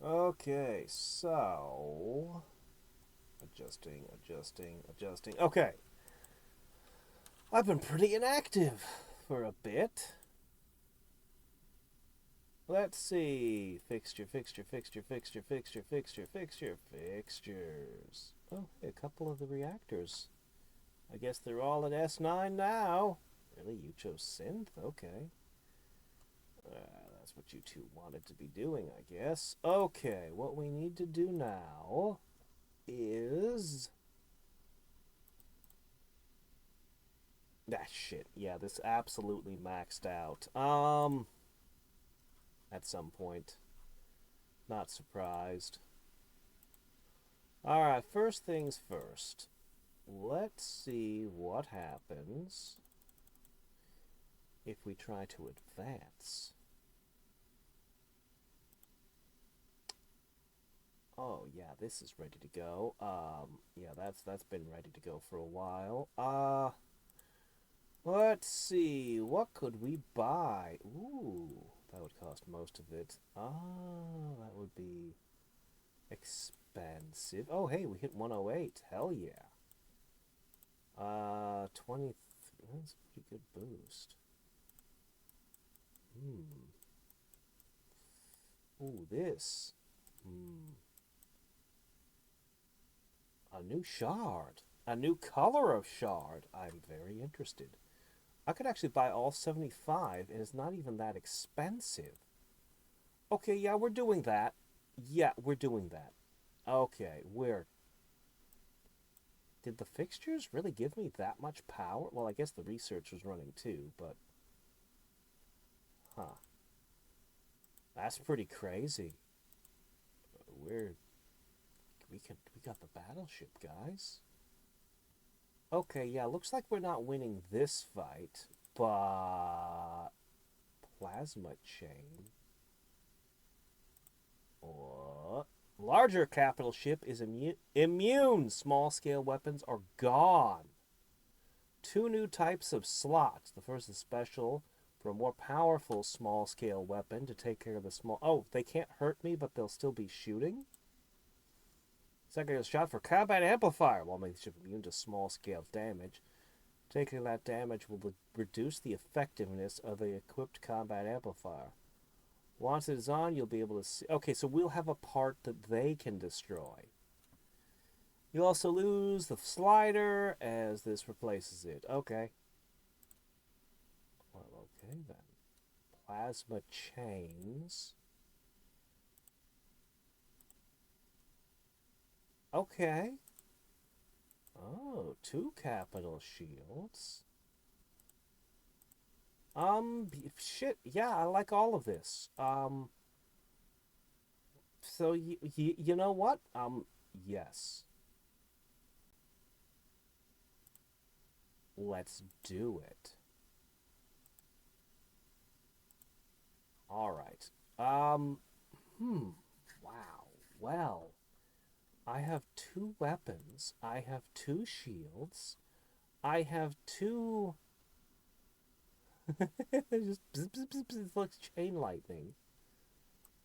Okay, so adjusting. Okay, I've been pretty inactive for a bit. Let's see. Fixtures. Oh, hey, a couple of the reactors. I guess they're all at S9 now. Really, you chose synth? Okay. That's what you two wanted to be doing, I guess. Okay, what we need to do now is. Ah, shit. Yeah, this absolutely maxed out. At some point. Not surprised. Alright, first things first. Let's see what happens if we try to advance. Oh yeah, this is ready to go. Yeah, that's been ready to go for a while. Let's see, what could we buy? Ooh, that would cost most of it. That would be expensive. Oh, hey, we hit 108. Hell yeah. 20. That's a pretty good boost. Hmm. Ooh, this. Hmm. A new shard. A new color of shard. I'm very interested. I could actually buy all 75, and it's not even that expensive. Okay, yeah, we're doing that. Yeah, we're doing that. Okay, where did the fixtures really give me that much power? Well, I guess the research was running too, but huh. That's pretty crazy. We're we got the battleship, guys. Okay, yeah, looks like we're not winning this fight, but plasma chain. What? Larger capital ship is immune. Small scale weapons are gone. Two new types of slots. The first is special for a more powerful small scale weapon to take care of the small. Oh, they can't hurt me, but they'll still be shooting. Second is shot for combat amplifier. While making the ship immune to small scale damage. Taking that damage will reduce the effectiveness of the equipped combat amplifier. Once it is on, you'll be able to see. Okay, so we'll have a part that they can destroy. You also lose the slider as this replaces it. Okay. Well, okay then. Plasma chains. Okay. Oh, two capital shields. Shit. Yeah, I like all of this. So you know what? Yes. Let's do it. All right. Um, wow. Well, I have two weapons. I have two shields. I have two. Just it looks chain lightning.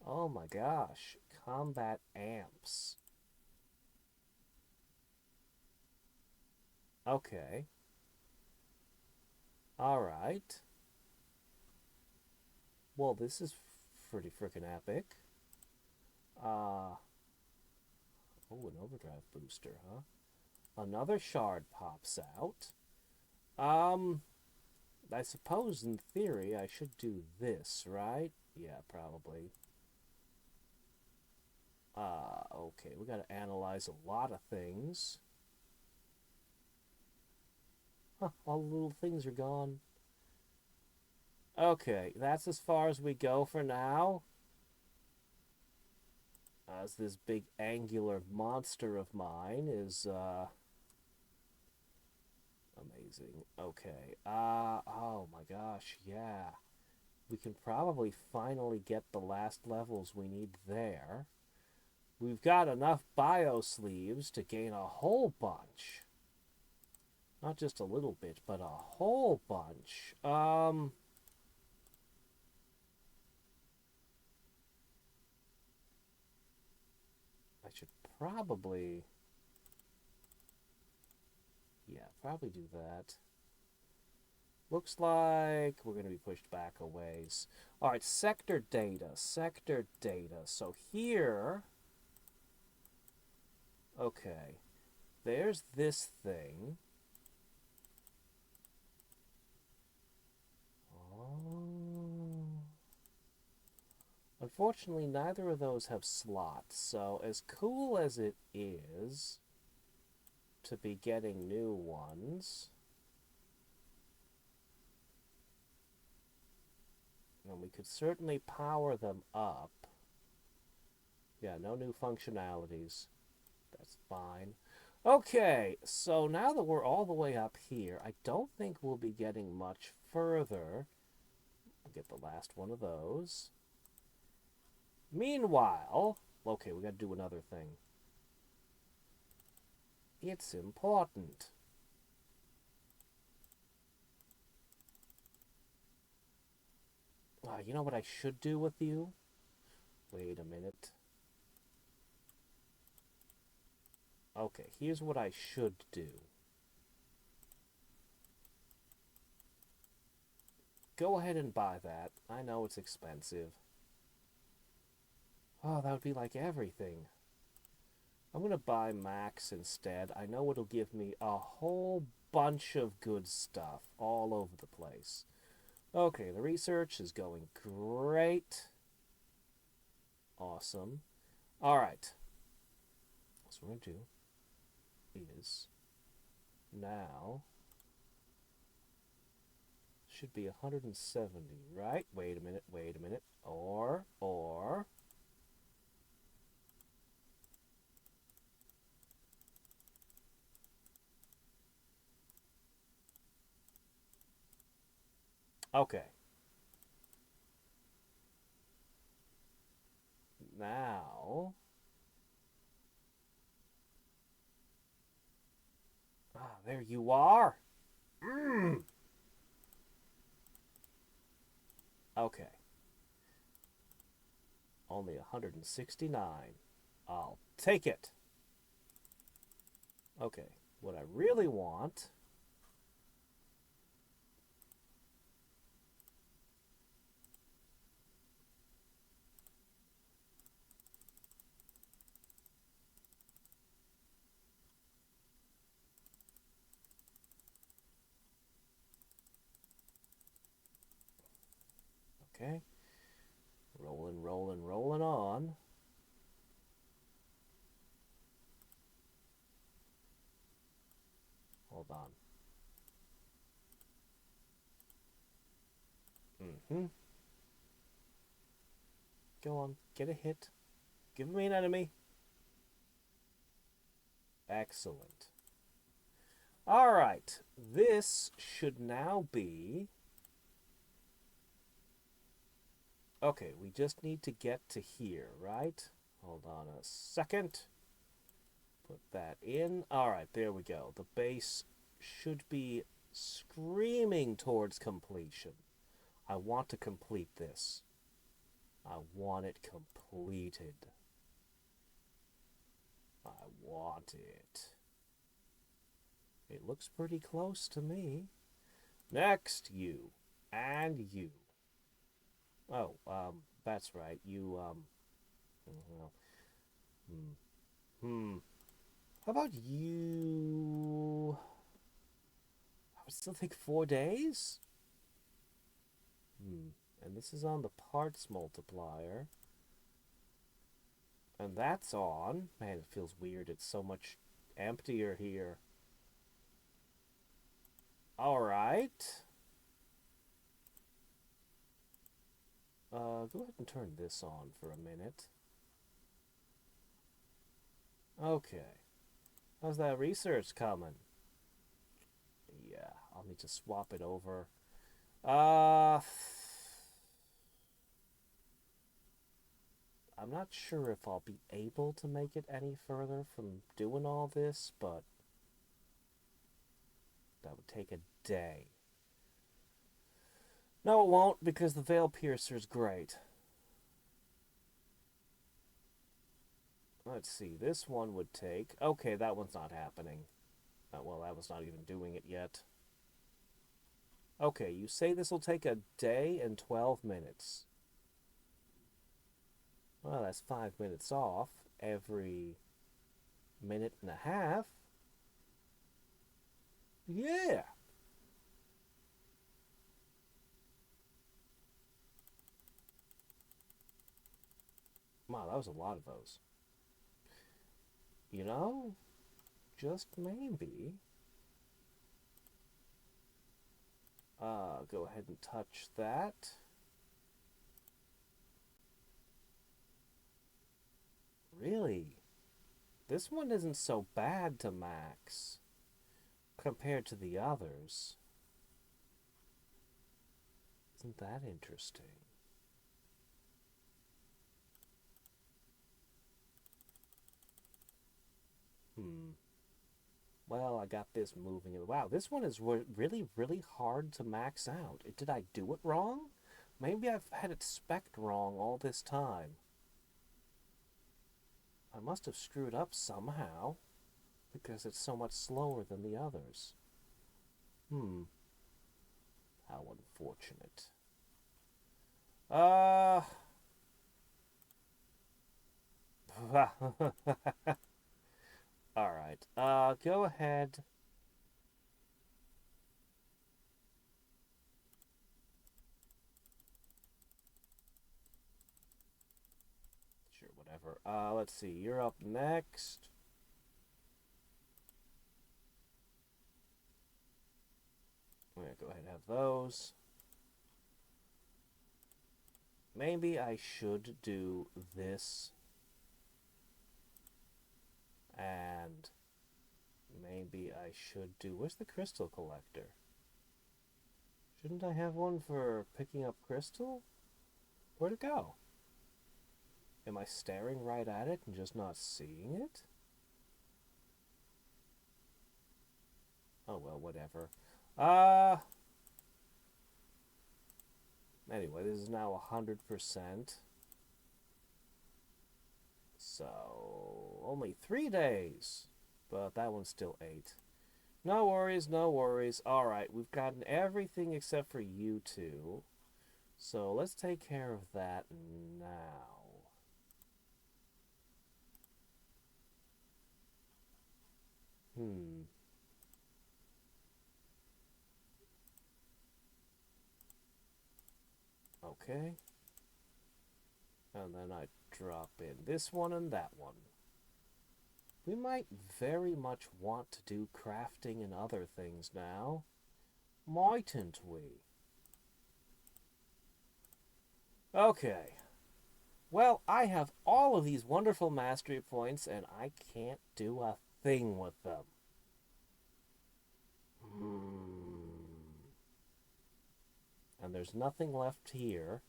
Oh my gosh. Combat amps. Okay. All right. Well, this is pretty freaking epic. Uh, oh, an overdrive booster, huh? Another shard pops out. Um, I suppose in theory I should do this, right? Yeah, probably. Okay, we gotta analyze a lot of things. Huh, all the little things are gone. Okay, that's as far as we go for now. As this big angular monster of mine is, amazing. Okay, oh my gosh, yeah. We can probably finally get the last levels we need there. We've got enough bio sleeves to gain a whole bunch. Not just a little bit, but a whole bunch. should probably... Yeah, probably do that. Looks like we're going to be pushed back a ways. All right, sector data, sector data. So here, okay, there's this thing. Oh. Unfortunately, neither of those have slots. So as cool as it is to be getting new ones, and we could certainly power them up. Yeah, no new functionalities. That's fine. Okay, so now that we're all the way up here, I don't think we'll be getting much further. I'll get the last one of those. Meanwhile, okay, we gotta do another thing. It's important. You know what I should do with you? Wait a minute. Okay, here's what I should do. Go ahead and buy that. I know it's expensive. Oh, that would be like everything. I'm going to buy Max instead. I know it'll give me a whole bunch of good stuff all over the place. Okay, the research is going great. Awesome. All right. So what we're going to do is now should be 170, right? Wait a minute, wait a minute. Or okay. Now, there you are. Okay. Only 169. I'll take it. Okay. What I really want... Okay. Rolling, rolling, rolling on. Hold on. Mm-hmm. Go on. Get a hit. Give me an enemy. Excellent. All right. This should now be... Okay, we just need to get to here, right? Hold on a second. Put that in. All right, there we go. The base should be screaming towards completion. I want to complete this. I want it completed. I want it. It looks pretty close to me. Next, you. And you. Oh, that's right. You, well, How about you? I would still think 4 days? And this is on the parts multiplier. And that's on. Man, it feels weird. It's so much emptier here. Alright. Go ahead and turn this on for a minute. Okay. How's that research coming? Yeah, I'll need to swap it over. I'm not sure if I'll be able to make it any further from doing all this, but that would take a day. No, it won't, because the Veil Piercer's great. Let's see. This one would take... Okay, that one's not happening. Well, that was not even doing it yet. Okay, you say this will take a day and 12 minutes. Well, that's 5 minutes off every minute and a half. Yeah. Wow, that was a lot of those. You know, just maybe. Go ahead and touch that. Really? This one isn't so bad to max compared to the others. Isn't that interesting? Hmm. Well, I got this moving. Wow, this one is really, really hard to max out. Did I do it wrong? Maybe I've had it spec'd wrong all this time. I must have screwed up somehow because it's so much slower than the others. Hmm. How unfortunate. Uh. Alright. Go ahead. Sure, whatever. Let's see. You're up next. I'm gonna go ahead and have those. Maybe I should do this. And maybe I should do... Where's the crystal collector? Shouldn't I have one for picking up crystal? Where'd it go? Am I staring right at it and just not seeing it? Oh, well, whatever. Anyway, this is now 100%. So, only 3 days. But that one's still 8. No worries, no worries. Alright, we've gotten everything except for you two. So, let's take care of that now. Hmm. Okay. And then I drop in this one and that one. We might very much want to do crafting and other things now. Mightn't we? Okay. Well, I have all of these wonderful mastery points and I can't do a thing with them. And there's nothing left here.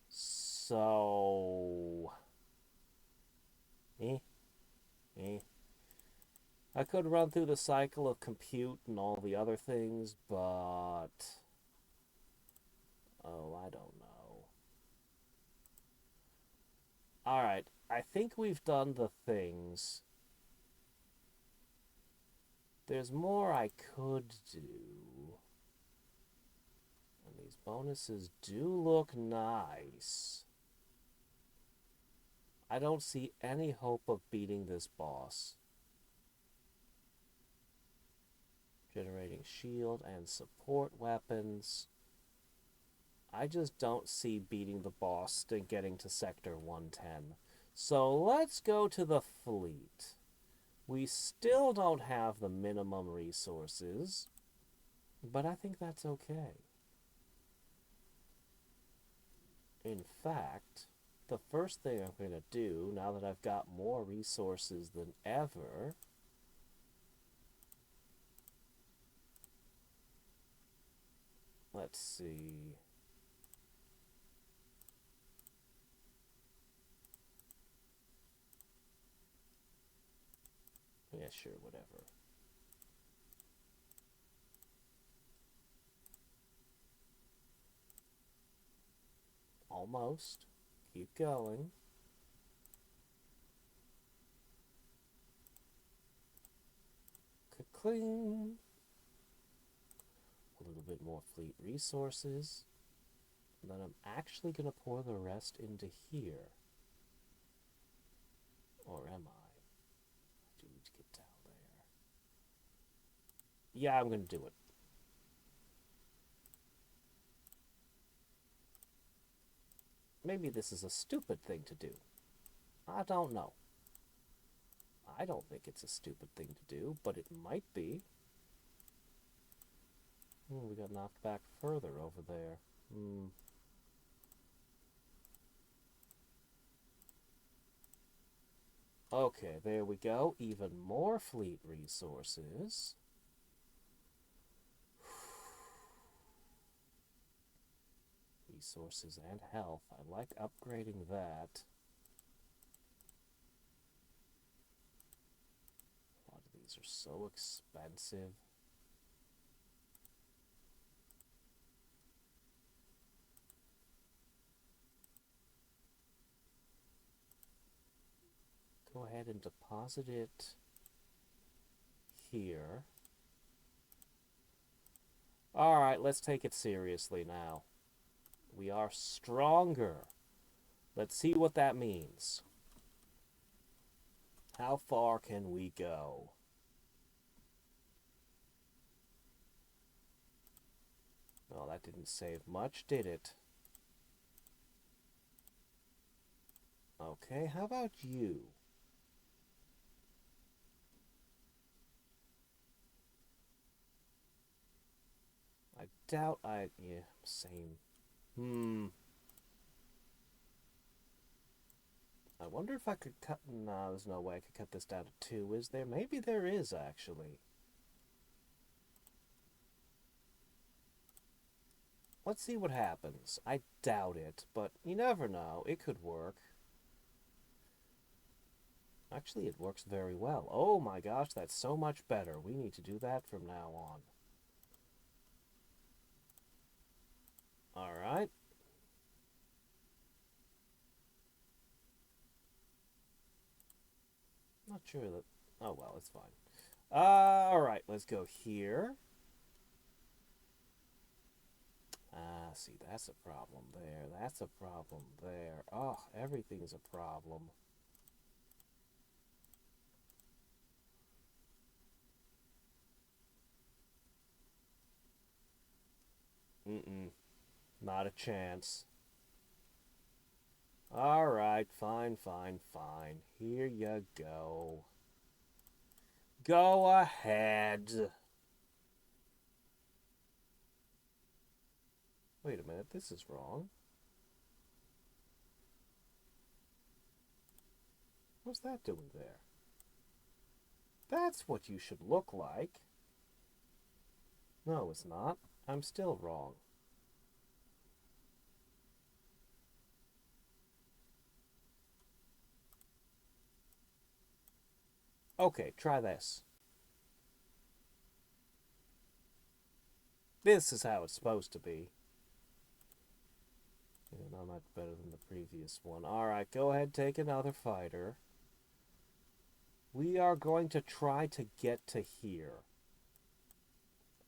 So... Eh. Eh. I could run through the cycle of compute and all the other things, but... Oh, I don't know. Alright, I think we've done the things. There's more I could do. And these bonuses do look nice. I don't see any hope of beating this boss. Generating shield and support weapons. I just don't see beating the boss and getting to Sector 110. So let's go to the fleet. We still don't have the minimum resources, but I think that's okay. In fact, the first thing I'm going to do, now that I've got more resources than ever... Let's see... Yeah, sure, whatever. Almost. Keep going. Cling. A little bit more fleet resources. And then I'm actually going to pour the rest into here. Or am I? I do need to get down there. Yeah, I'm going to do it. Maybe this is a stupid thing to do. I don't know. I don't think it's a stupid thing to do, but it might be. We got knocked back further over there. Okay, there we go. Even more fleet resources. Resources and health. I like upgrading that. A lot of these are so expensive. Go ahead and deposit it here. Alright, let's take it seriously now. We are stronger. Let's see what that means. How far can we go? Well, that didn't save much, did it? Okay, how about you? I doubt yeah, same. I wonder if I could cut... No, there's no way I could cut this down to 2, is there? Maybe there is, actually. Let's see what happens. I doubt it, but you never know. It could work. Actually, it works very well. Oh my gosh, that's so much better. We need to do that from now on. Alright. Not sure that... Oh, well, it's fine. Alright, let's go here. See, that's a problem there. That's a problem there. Oh, everything's a problem. Not a chance. Alright, fine. Here you go. Go ahead. Wait a minute, this is wrong. What's that doing there? That's what you should look like. No, it's not. I'm still wrong. Okay, try this. This is how it's supposed to be. Yeah, not much better than the previous one. Alright, go ahead, take another fighter. We are going to try to get to here.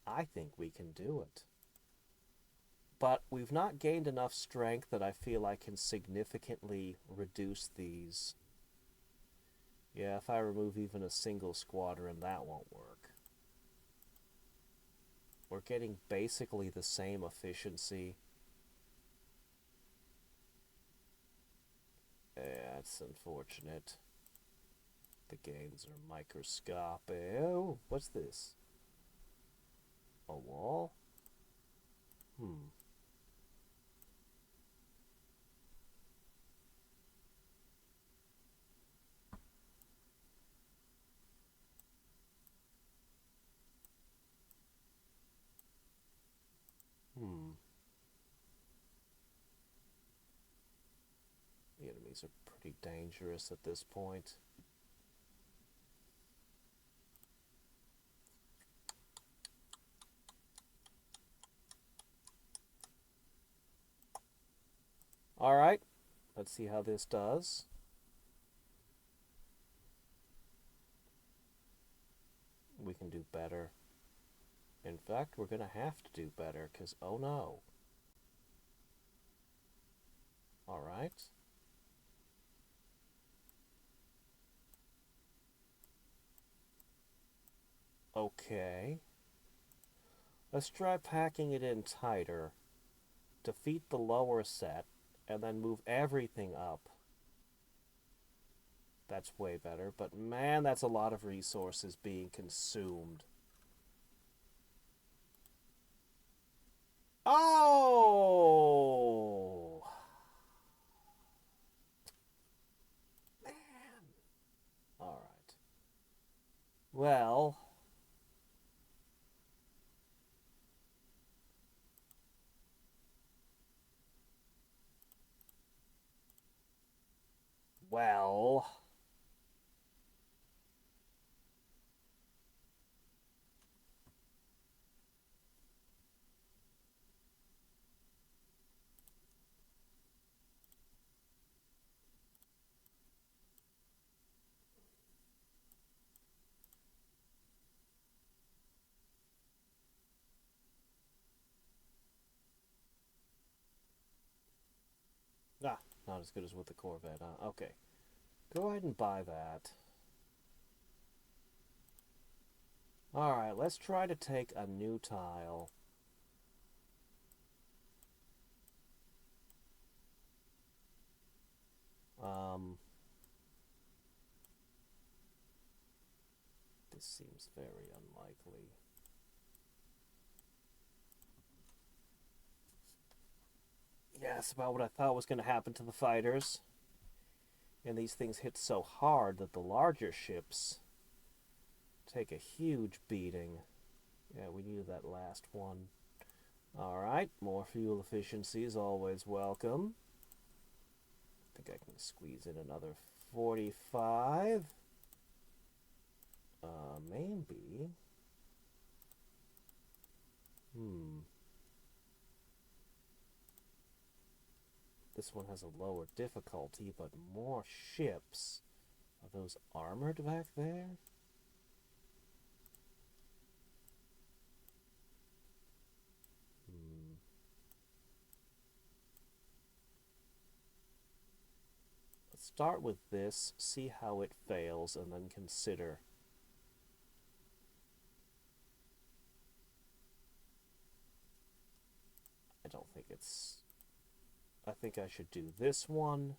I think we can do it. But we've not gained enough strength that I feel I can significantly reduce these. Yeah, if I remove even a single squadron, that won't work. We're getting basically the same efficiency. Yeah, it's unfortunate. The gains are microscopic. Oh, what's this? A wall? The enemies are pretty dangerous at this point. Alright, let's see how this does. We can do better. In fact, we're going to have to do better, because, oh no. Alright. Okay. Let's try packing it in tighter. Defeat the lower set, and then move everything up. That's way better, but man, that's a lot of resources being consumed. Oh! Man. Alright. Well... Well... Ah, not as good as with the Corvette, huh? Okay. Go ahead and buy that. Alright, let's try to take a new tile. This seems very unlikely. Yeah, that's about what I thought was going to happen to the fighters. And these things hit so hard that the larger ships take a huge beating. Yeah, we needed that last one. Alright, more fuel efficiency is always welcome. I think I can squeeze in another 45. Maybe. This one has a lower difficulty, but more ships. Are those armored back there? Let's start with this, see how it fails, and then consider. I don't think it's... I think I should do this one.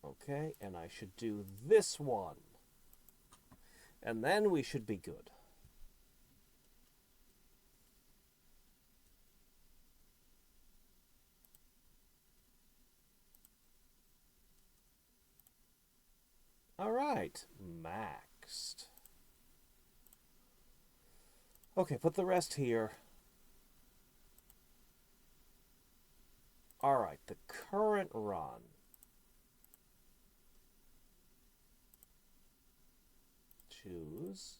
Okay, and I should do this one. And then we should be good. Alright, maxed. Okay, put the rest here. Alright, the current run. Choose.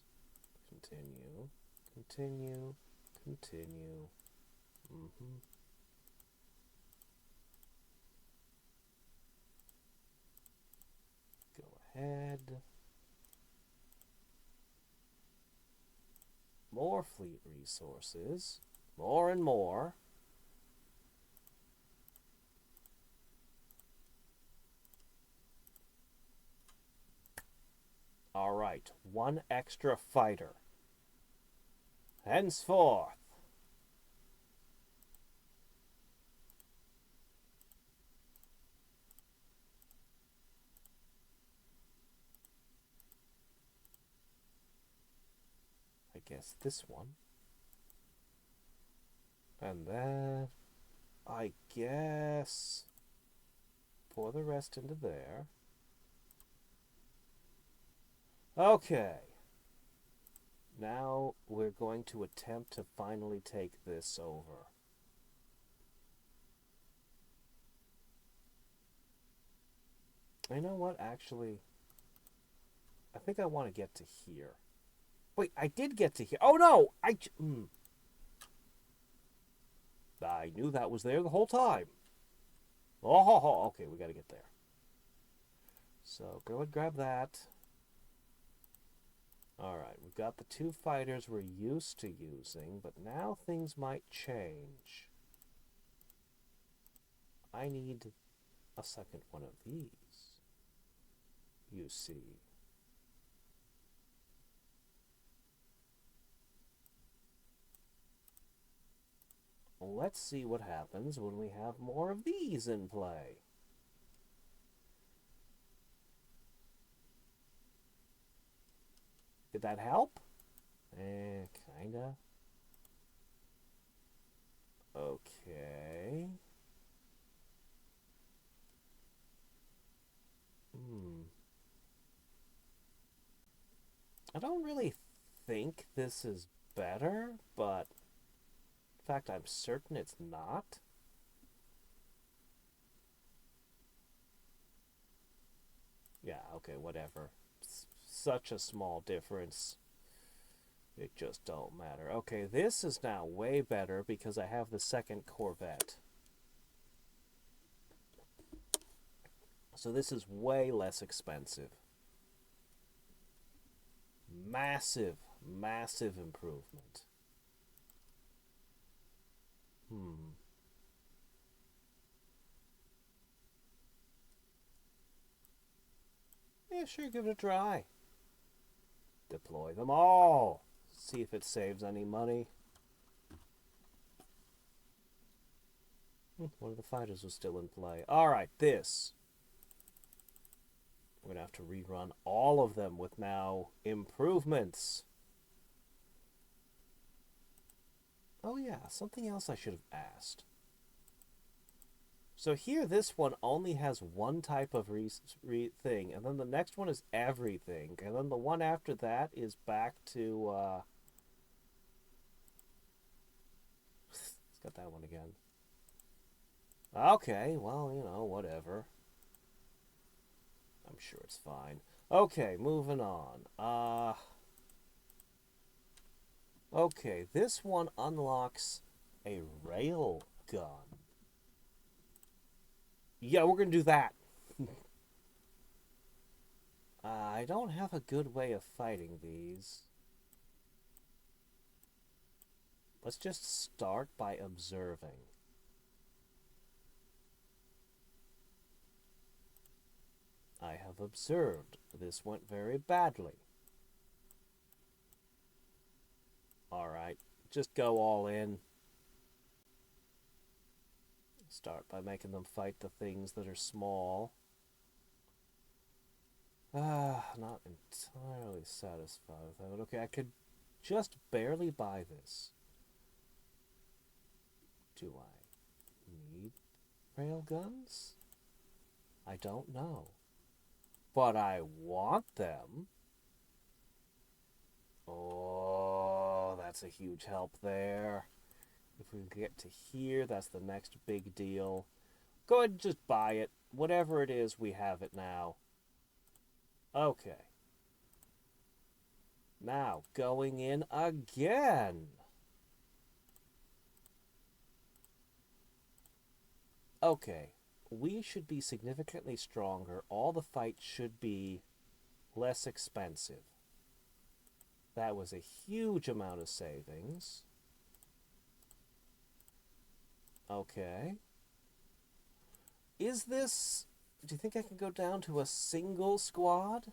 Continue. Continue. Continue. Go ahead. More fleet resources. More and more. Alright, one extra fighter. Henceforth. I guess this one. And then, I guess, pour the rest into there. Okay. Now we're going to attempt to finally take this over. You know what, actually, I think I want to get to here. Wait, I did get to here. Oh no! I knew that was there the whole time. Oh, okay, we gotta get there. So go and grab that. Alright, we've got the two fighters we're used to using, but now things might change. I need a second one of these, you see. Let's see what happens when we have more of these in play. Did that help? Kinda. Okay. I don't really think this is better, but in fact, I'm certain it's not. Yeah, okay, whatever. It's such a small difference. It just don't matter. Okay, this is now way better because I have the second Corvette. So this is way less expensive. Massive, massive improvement. Yeah, sure, give it a try. Deploy them all. See if it saves any money. One of the fighters was still in play. Alright, this. We're going to have to rerun all of them with now improvements. Oh yeah, something else I should have asked. So here, this one only has one type of thing, and then the next one is everything, and then the one after that is back to, it's got that one again. Okay, well, you know, whatever. I'm sure it's fine. Okay, moving on. Okay, this one unlocks a rail gun. Yeah, we're gonna do that. I don't have a good way of fighting these. Let's just start by observing. I have observed. This went very badly. Alright, just go all in. Start by making them fight the things that are small. Not entirely satisfied with that. Okay, I could just barely buy this. Do I need railguns? I don't know. But I want them. Oh, that's a huge help there. If we can get to here, that's the next big deal. Go ahead and just buy it. Whatever it is, we have it now. Okay. Now, going in again. Okay. We should be significantly stronger. All the fights should be less expensive. That was a huge amount of savings. Okay. Is this... Do you think I can go down to a single squad?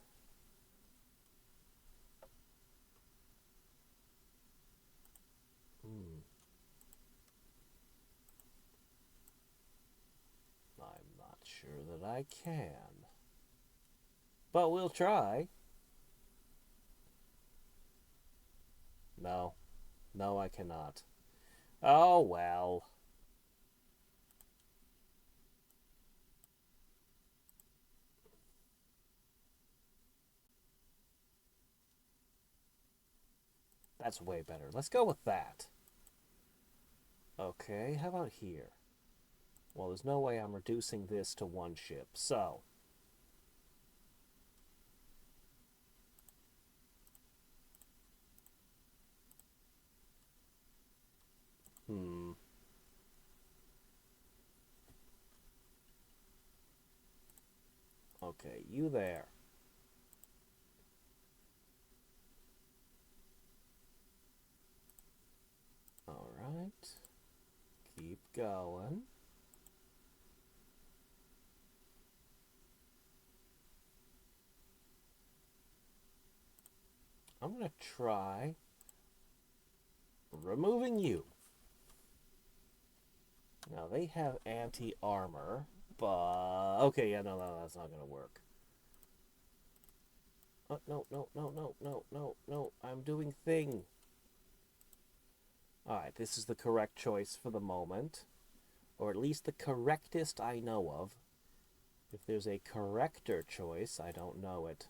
I'm not sure that I can. But we'll try. No. No, I cannot. Oh, well. That's way better. Let's go with that. Okay, how about here? Well, there's no way I'm reducing this to one ship, so... Okay, you there. All right. Keep going. I'm going to try removing you. Now, they have anti-armor, but... Okay, yeah, no, that's not going to work. No. I'm doing thing. Alright, this is the correct choice for the moment. Or at least the correctest I know of. If there's a correcter choice, I don't know it.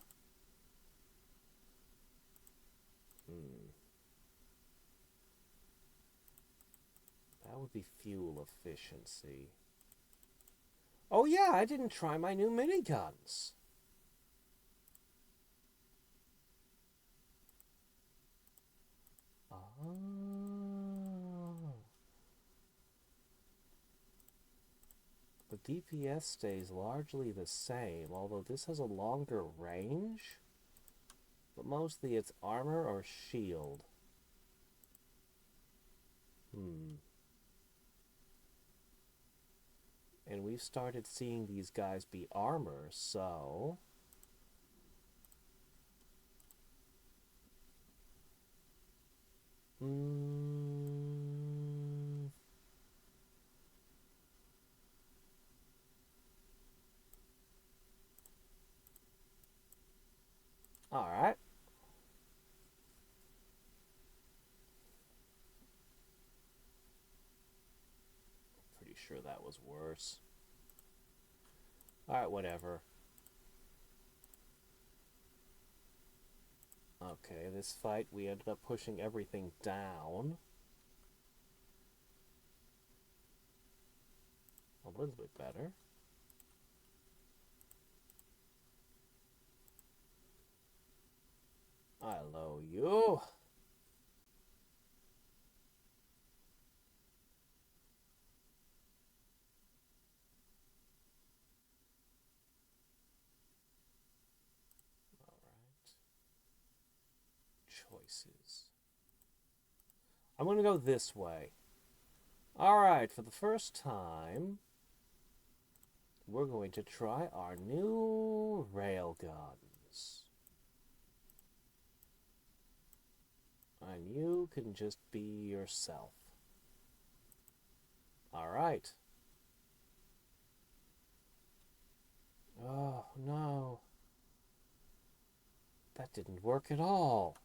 That would be fuel efficiency. Oh yeah, I didn't try my new miniguns. Oh. The DPS stays largely the same, although this has a longer range. But mostly it's armor or shield. And we've started seeing these guys be armor, so... Alright. Pretty sure that was worse. Alright, whatever. Okay, this fight, we ended up pushing everything down. A little bit better. Hello, you. Alright. Choices. I'm going to go this way. Alright, for the first time, we're going to try our new railguns. And you can just be yourself. Alright. Oh, no. That didn't work at all.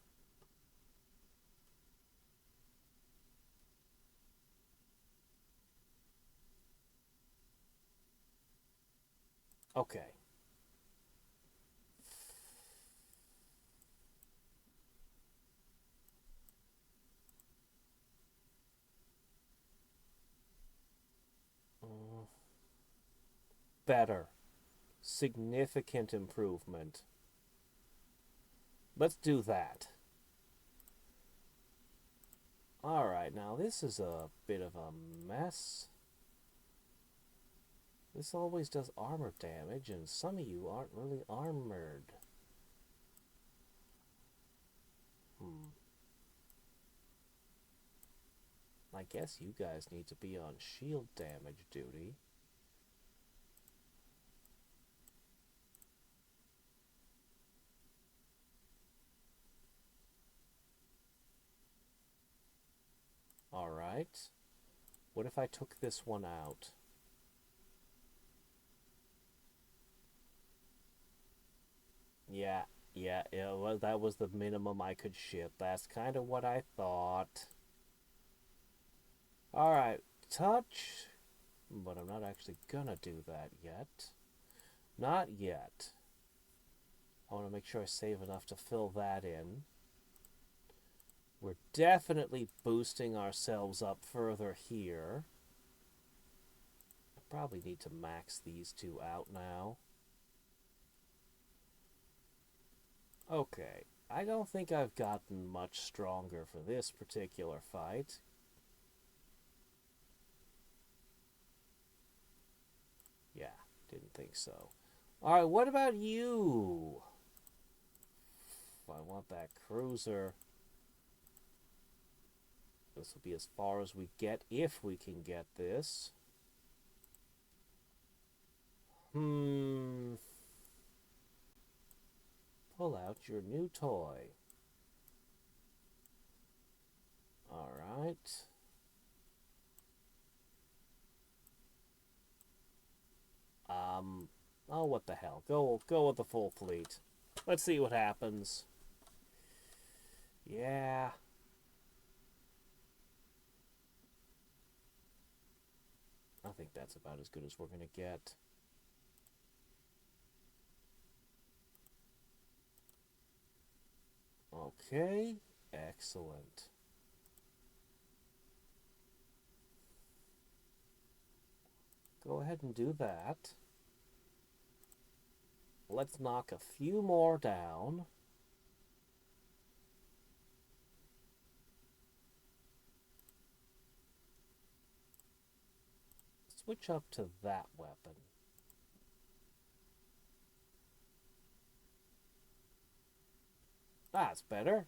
Okay. Better. Significant improvement. Let's do that. Alright, now this is a bit of a mess. This always does armor damage, and some of you aren't really armored. I guess you guys need to be on shield damage duty. Alright. What if I took this one out? Yeah, well, that was the minimum I could ship. That's kind of what I thought. Alright, touch. But I'm not actually gonna do that yet. Not yet. I want to make sure I save enough to fill that in. We're definitely boosting ourselves up further here. I probably need to max these two out now. Okay, I don't think I've gotten much stronger for this particular fight. Yeah, didn't think so. Alright, what about you? I want that cruiser. This will be as far as we get if we can get this. Pull out your new toy. Alright. Oh, what the hell. Go with the full fleet. Let's see what happens. Yeah. I think that's about as good as we're gonna get. Okay. Excellent. Go ahead and do that. Let's knock a few more down. Switch up to that weapon. That's better.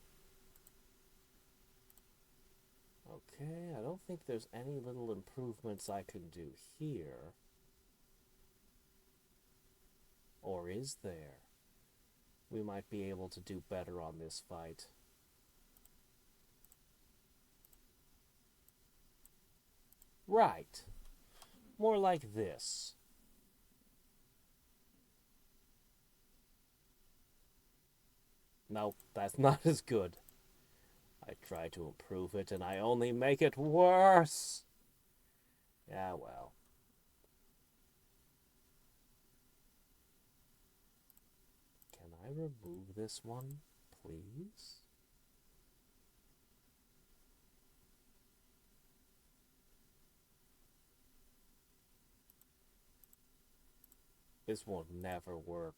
Okay, I don't think there's any little improvements I can do here. Or is there? We might be able to do better on this fight. Right. More like this. Nope, that's not as good. I try to improve it and I only make it worse. Yeah, well. Can I remove this one, please? This will never work.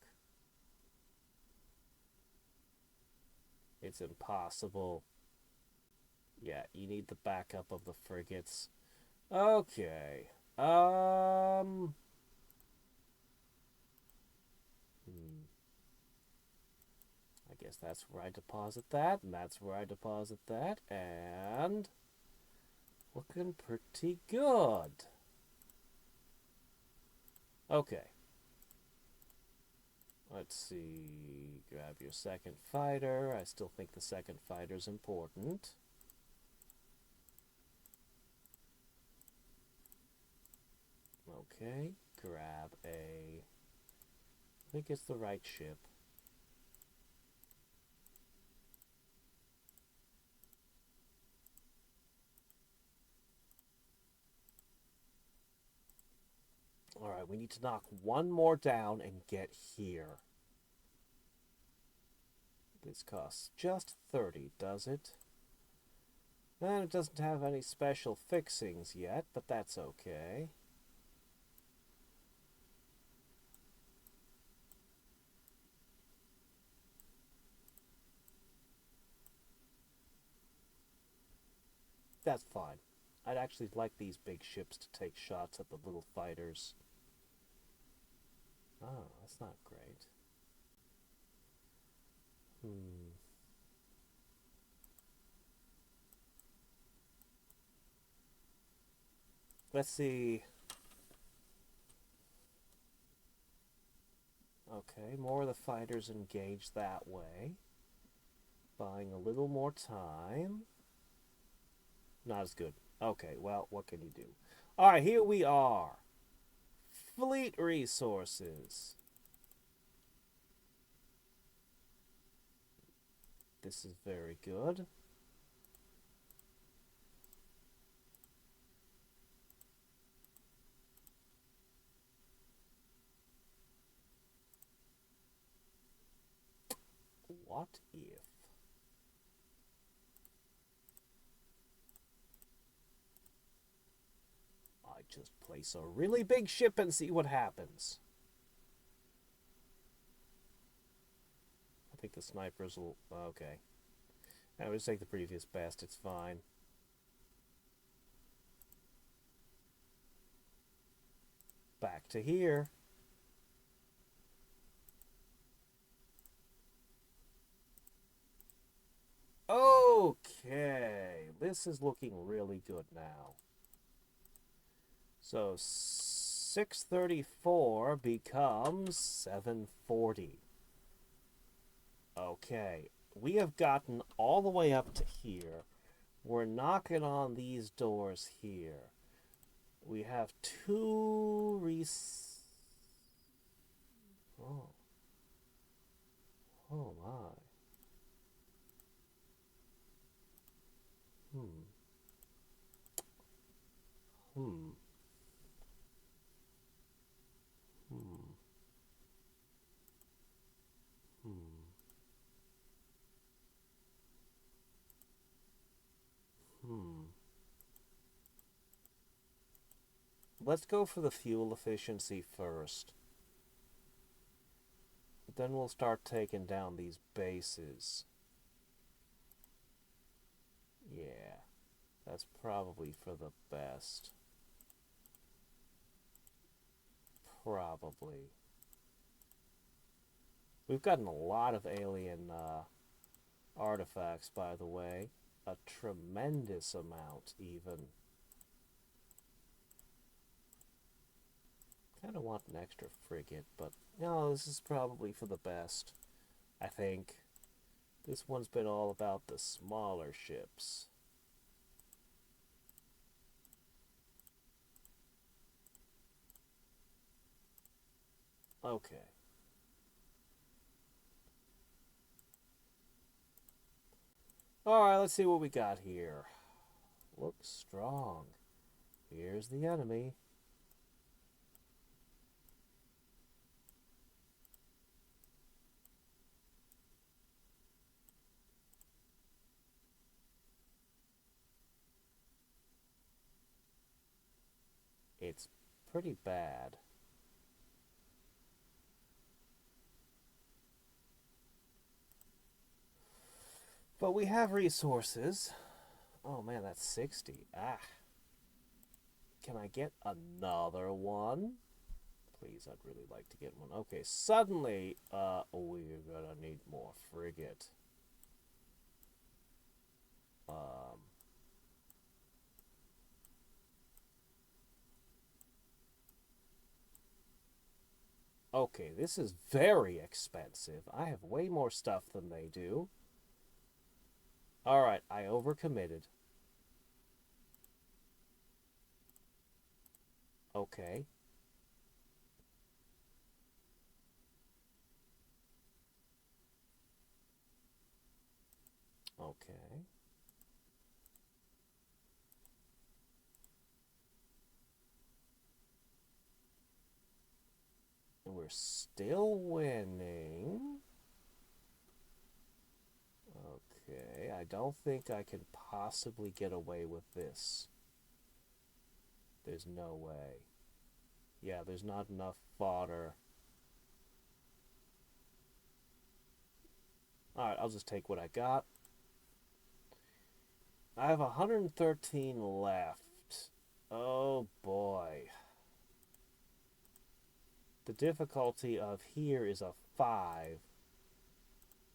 It's impossible. Yeah, you need the backup of the frigates. Okay. I guess that's where I deposit that, and that's where I deposit that, and looking pretty good. Okay. Let's see. Grab your second fighter. I still think the second fighter's important. Okay. Grab a... I think it's the right ship. Alright, we need to knock one more down and get here. This costs just 30, does it? And it doesn't have any special fixings yet, but that's okay. That's fine. I'd actually like these big ships to take shots at the little fighters. Oh, that's not great. Let's see. Okay, more of the fighters engaged that way. Buying a little more time. Not as good. Okay, well, what can you do? Alright, here we are. Fleet resources. This is very good. What if... I just place a really big ship and see what happens? I think the snipers will... Okay. I would just take the previous best. It's fine. Back to here. this is looking really good now. So 634 becomes 740. Okay, we have gotten all the way up to here. We're knocking on these doors here. We have two Oh. Oh my. Hmm. Hmm. Hmm. Hmm. Hmm. Let's go for the fuel efficiency first. Then we'll start taking down these bases. Yeah, that's probably for the best. Probably. We've gotten a lot of alien artifacts, by the way. A tremendous amount, even. Kind of want an extra frigate, but no, this is probably for the best. I think. This one's been all about the smaller ships. Okay. Alright, let's see what we got here. Looks strong. Here's the enemy. It's pretty bad. But we have resources. Oh man, that's 60. Ah. Can I get another one? Please, I'd really like to get one. Okay, suddenly, we're gonna need more frigate. Um, okay, this is very expensive. I have way more stuff than they do. Alright, I overcommitted. Okay. Okay. And we're still winning. Okay, I don't think I can possibly get away with this. There's no way. Yeah, there's not enough fodder. Alright, I'll just take what I got. I have 113 left. Oh boy. The difficulty of here is a 5.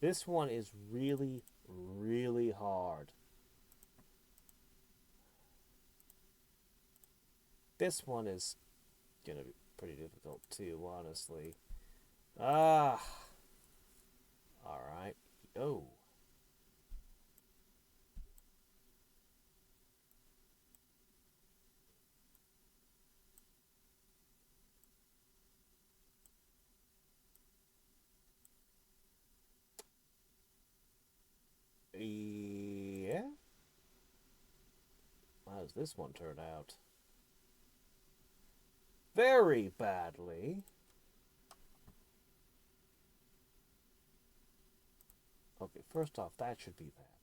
This one is really, really hard. This one is gonna be pretty difficult too, honestly. Ah. Alright. Oh. Yeah? How does this one turn out? Very badly. Okay, first off, that should be that.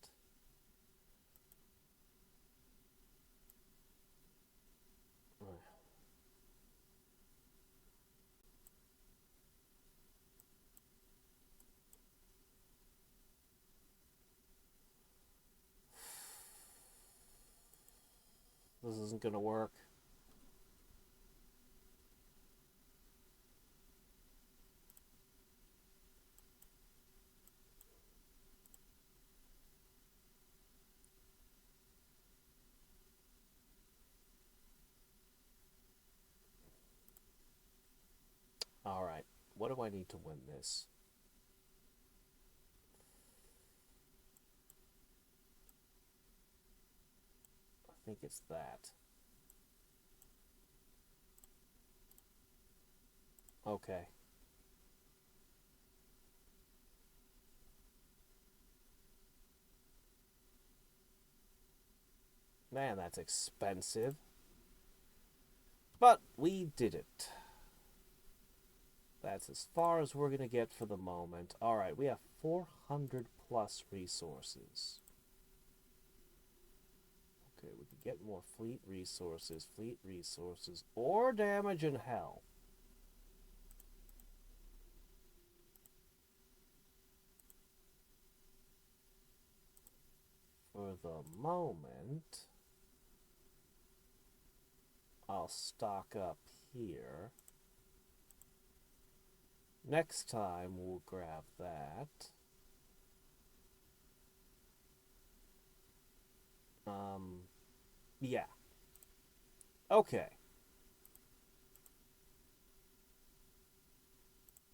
This isn't gonna work. Alright, what do I need to win this? I think it's that. Okay. Man, that's expensive. But we did it. That's as far as we're going to get for the moment. Alright, we have 400 plus resources. Okay, we can get more fleet resources, or damage and hell. For the moment, I'll stock up here. Next time, we'll grab that. Yeah. Okay.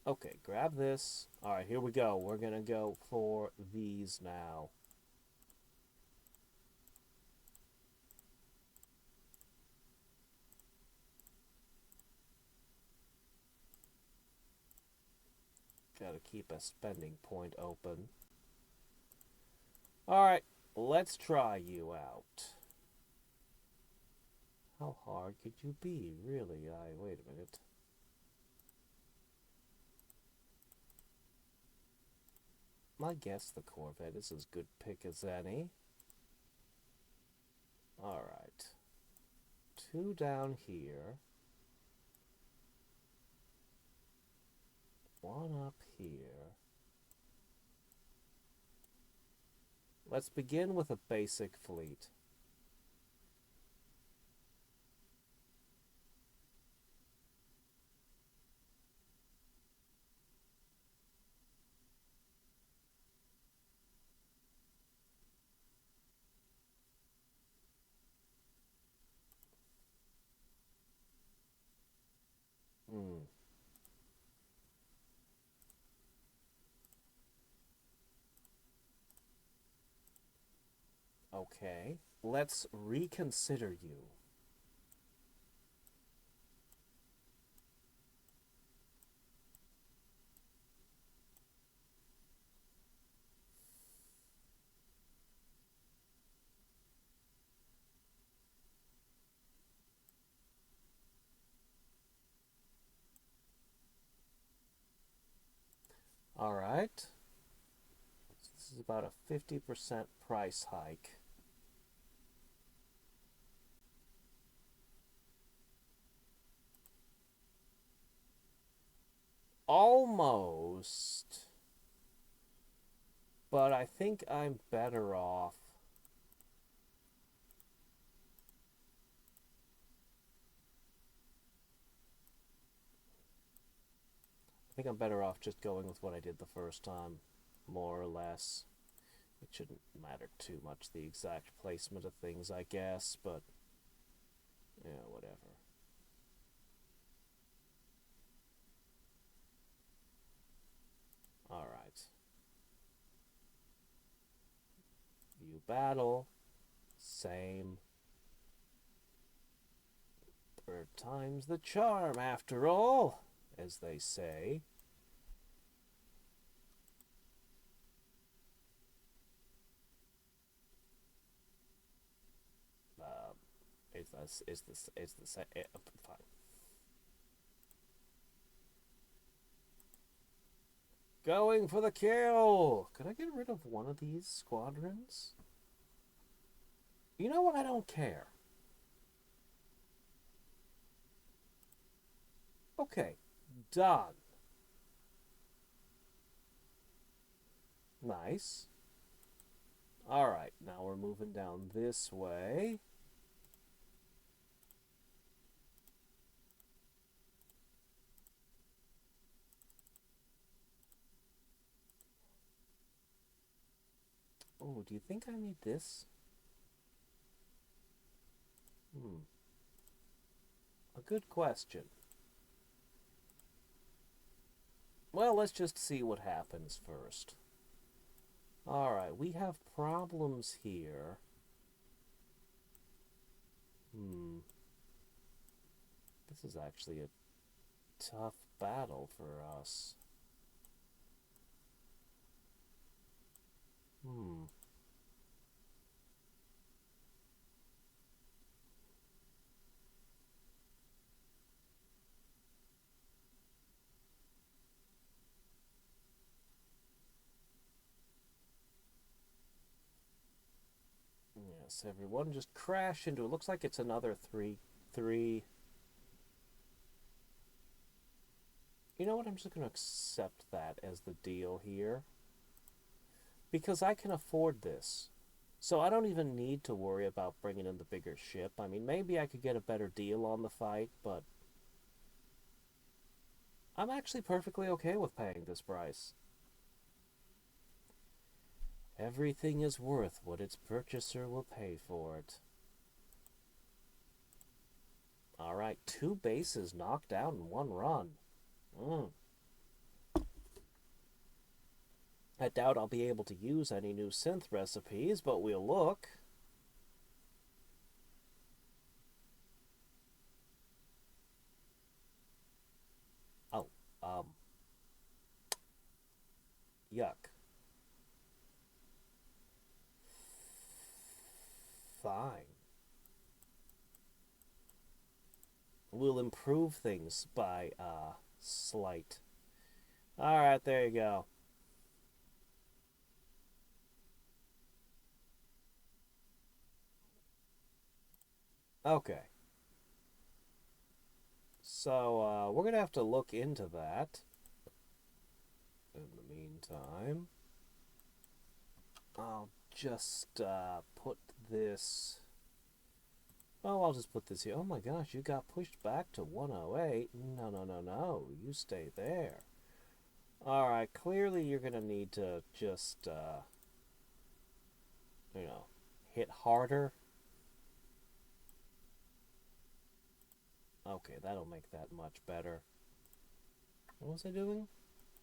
Okay, grab this. Alright, here we go. We're gonna go for these now. Gotta keep a spending point open. Alright, let's try you out. How hard could you be, really? Wait a minute. I guess the Corvette is as good pick as any. Alright. 2 down here. 1 up here. Let's begin with a basic fleet. Okay, let's reconsider you. Alright. This is about a 50% price hike. Almost. But I think I'm better off. I think I'm better off just going with what I did the first time, more or less. It shouldn't matter too much, the exact placement of things, I guess, but yeah, whatever. Alright. You battle. Same. Third time's the charm, after all, as they say. It's the same. Fine. Going for the kill! Could I get rid of one of these squadrons? You know what? I don't care. Okay, done. Nice. Alright, now we're moving down this way. Oh, do you think I need this? A good question. Well, let's just see what happens first. Alright, we have problems here. This is actually a tough battle for us. Yes, everyone just crash into it. Looks like it's another 3-3. You know what? I'm just going to accept that as the deal here. Because I can afford this. So I don't even need to worry about bringing in the bigger ship. I mean, maybe I could get a better deal on the fight, but I'm actually perfectly okay with paying this price. Everything is worth what its purchaser will pay for it. Alright, 2 bases knocked out in 1 run. I doubt I'll be able to use any new synth recipes, but we'll look. Oh, yuck. Fine. We'll improve things by, slight. Alright, there you go. Okay. So, we're gonna have to look into that. In the meantime, I'll just, put this... Oh, I'll just put this here. Oh my gosh, you got pushed back to 108. No, no, no, no. You stay there. Alright, clearly you're gonna need to just, hit harder. Okay, that'll make that much better. What was I doing?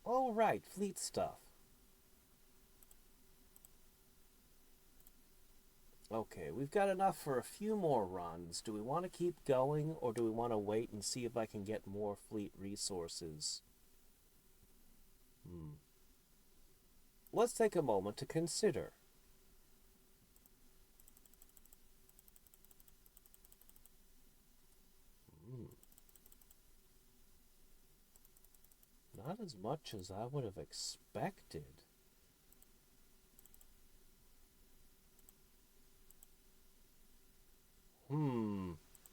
Oh, right, fleet stuff. Okay, we've got enough for a few more runs. Do we want to keep going, or do we want to wait and see if I can get more fleet resources? Let's take a moment to consider. Not as much as I would have expected.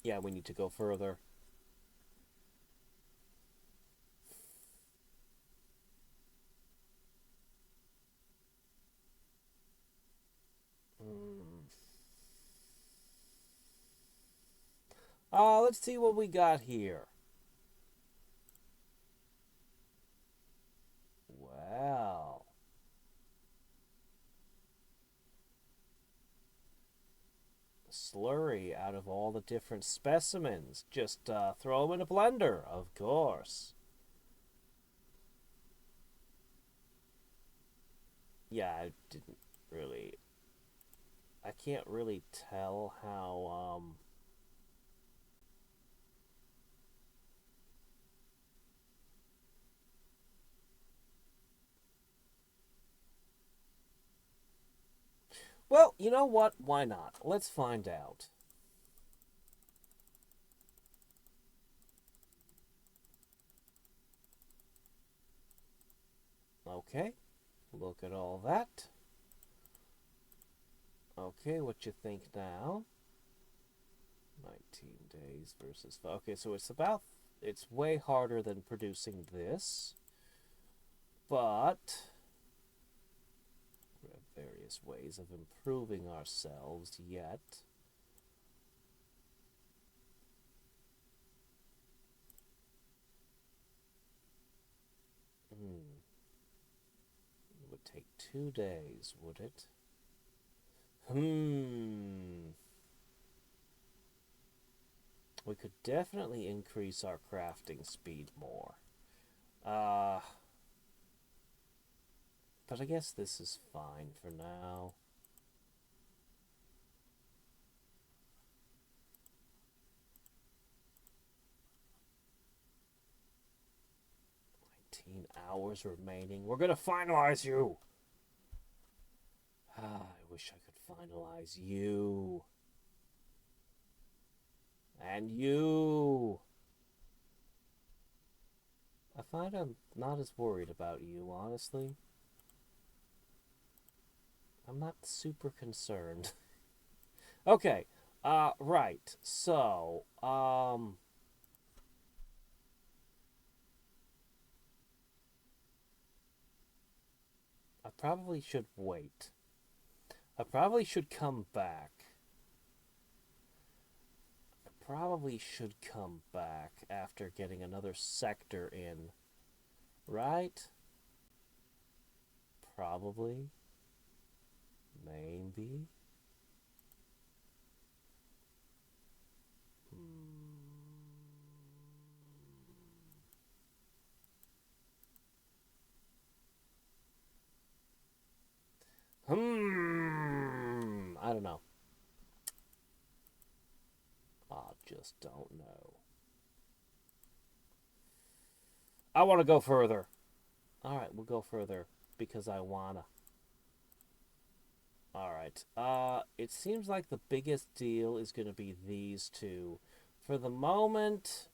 Yeah, we need to go further. Let's see what we got here. Wow. Slurry out of all the different specimens. Just throw them in a blender, of course. Yeah, I didn't really... I can't really tell how, Well, you know what? Why not? Let's find out. Okay, look at all that. Okay, what you think now? 19 days versus... Okay, so it's way harder than producing this. But we have various ways of improving ourselves yet. It would take 2 days, would it? We could definitely increase our crafting speed more. But I guess this is fine for now. Hours remaining. We're gonna finalize you. I wish I could finalize you. And you. I find I'm not as worried about you, honestly. I'm not super concerned. Okay. Right. So, I probably should wait. I probably should come back. I probably should come back after getting another sector in. Right? Probably. Maybe. I don't know. I just don't know. I want to go further. Alright, we'll go further because I wanna. Alright. It seems like the biggest deal is going to be these two. For the moment,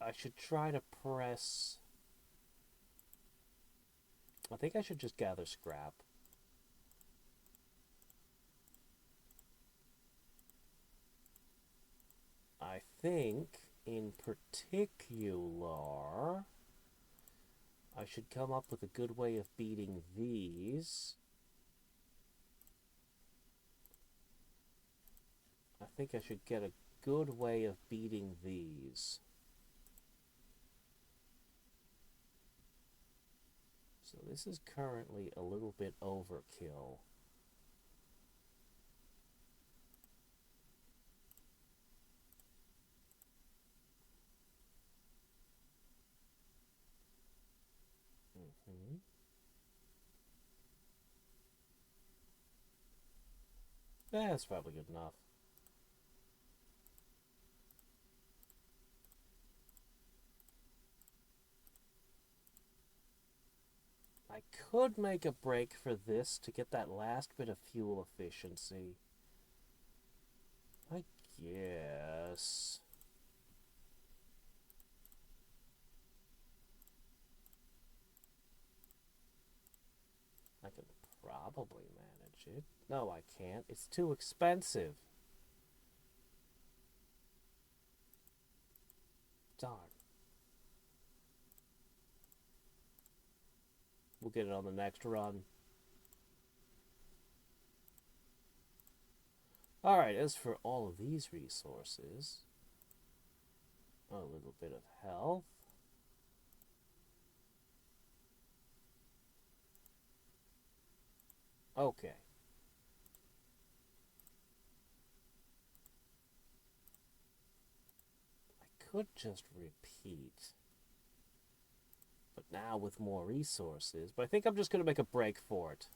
I should try to press. I think I should just gather scrap. I think, in particular, I should come up with a good way of beating these. I think I should get a good way of beating these. So this is currently a little bit overkill. That's probably good enough. I could make a break for this to get that last bit of fuel efficiency. I guess. I could probably manage it. No, I can't. It's too expensive. Darn. We'll get it on the next run. Alright, as for all of these resources, a little bit of health. Okay. I could just repeat. But now with more resources. But I think I'm just going to make a break for it.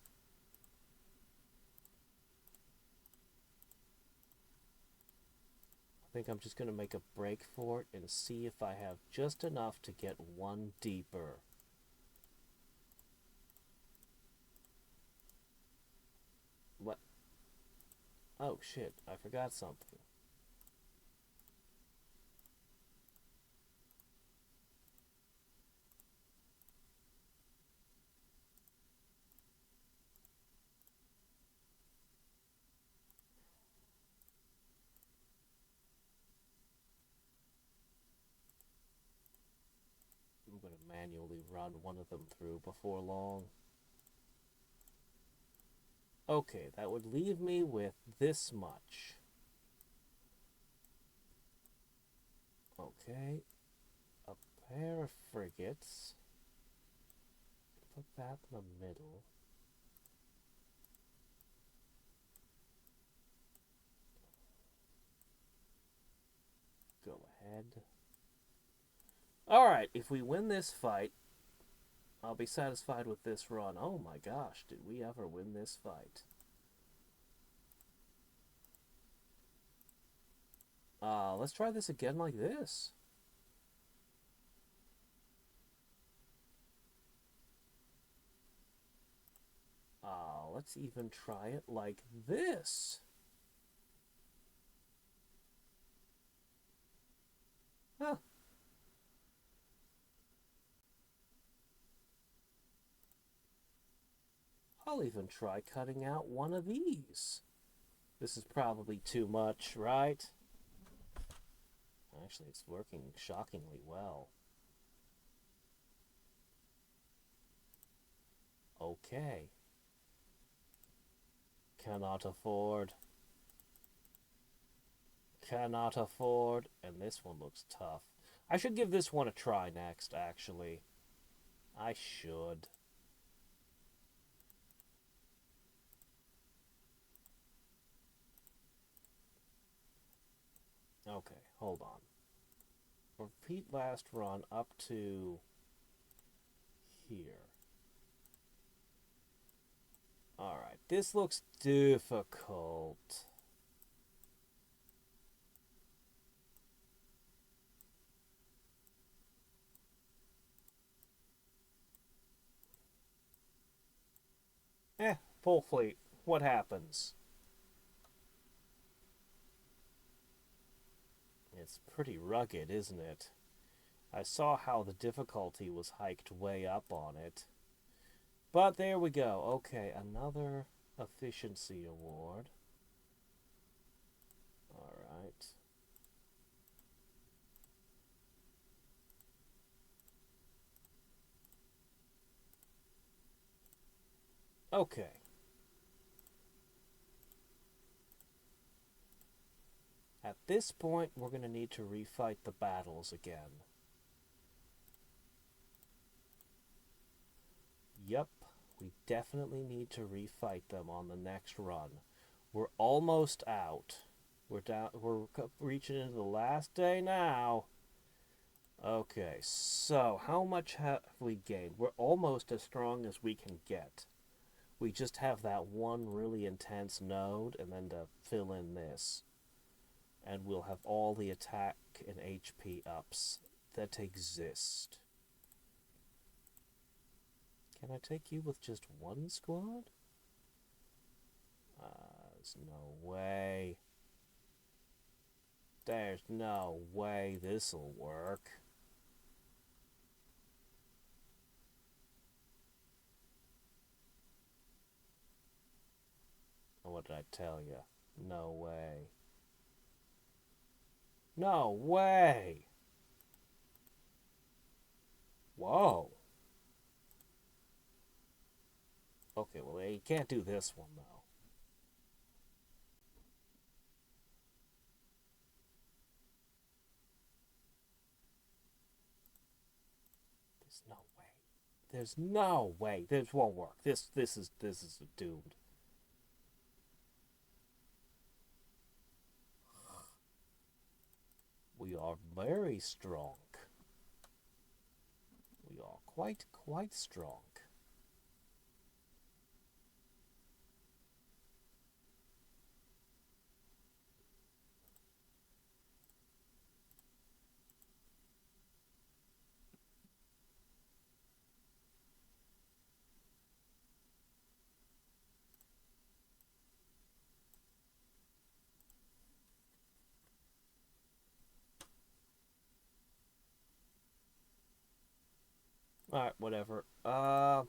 I think I'm just going to make a break for it and see if I have just enough to get one deeper. What? Oh, shit. I forgot something. I'm going to manually run one of them through before long. Okay, that would leave me with this much. Okay, a pair of frigates. Put that in the middle. Go ahead. Alright, if we win this fight, I'll be satisfied with this run. Oh my gosh, did we ever win this fight? Let's try this again like this. Let's even try it like this. Huh. I'll even try cutting out one of these. This is probably too much, right? Actually, it's working shockingly well. Okay. Cannot afford. Cannot afford. And this one looks tough. I should give this one a try next, actually. I should. Okay, hold on. Repeat last run up to here. Alright, this looks difficult. Full fleet. What happens? It's pretty rugged, isn't it? I saw how the difficulty was hiked way up on it. But there we go. Okay, another efficiency award. Alright. Okay. At this point, we're going to need to refight the battles again. Yep, we definitely need to refight them on the next run. We're almost out. We're reaching into the last day now. Okay, so how much have we gained? We're almost as strong as we can get. We just have that one really intense node and then to fill in this. And we'll have all the attack and HP ups that exist. Can I take you with just one squad? There's no way. There's no way this'll work. What did I tell you? No way. No way! Whoa. Okay, well, you can't do this one, though. There's no way. There's no way. This won't work. This is doomed. We are very strong. We are quite strong. Alright, whatever. Either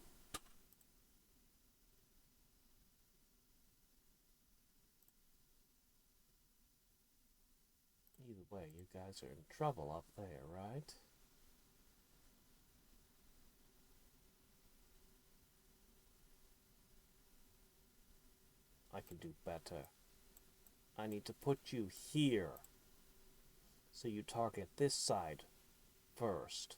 way, you guys are in trouble up there, right? I can do better. I need to put you here. So you target this side first.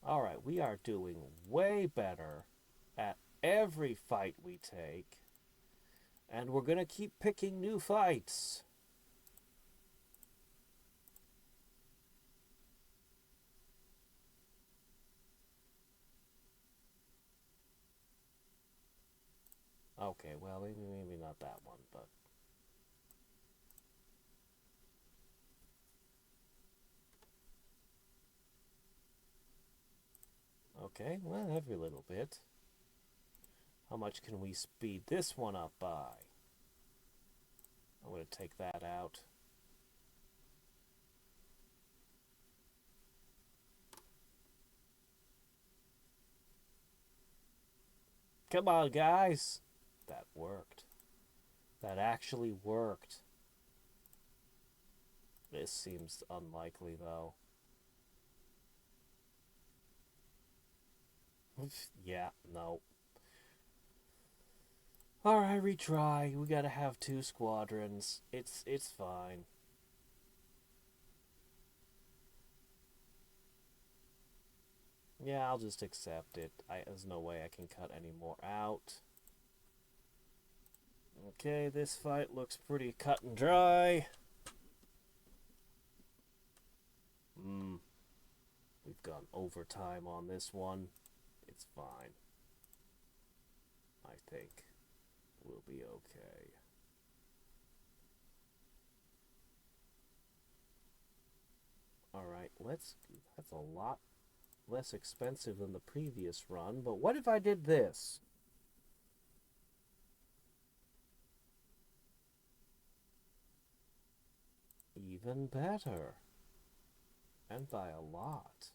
Alright, we are doing way better at every fight we take. And we're going to keep picking new fights. Okay, well, maybe not that one, but... Okay, well, every little bit. How much can we speed this one up by? I'm going to take that out. Come on, guys. That worked. That actually worked. This seems unlikely, though. Yeah, no. Alright, retry. We gotta have 2 squadrons. It's fine. Yeah, I'll just accept it. There's no way I can cut any more out. Okay, this fight looks pretty cut and dry. We've gone overtime on this one. It's fine. I think we'll be okay. Alright, that's a lot less expensive than the previous run, but what if I did this? Even better. And by a lot.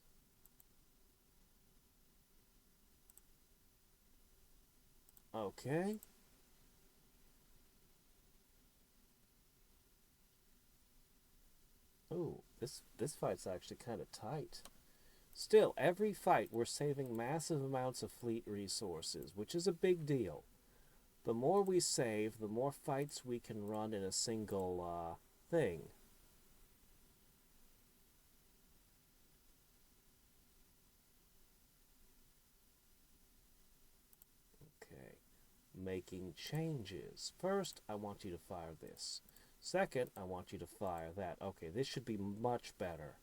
Okay. Ooh, this fight's actually kind of tight. Still, every fight we're saving massive amounts of fleet resources, which is a big deal. The more we save, the more fights we can run in a single thing. Okay. Making changes. First, I want you to fire this. Second, I want you to fire that. Okay, this should be much better.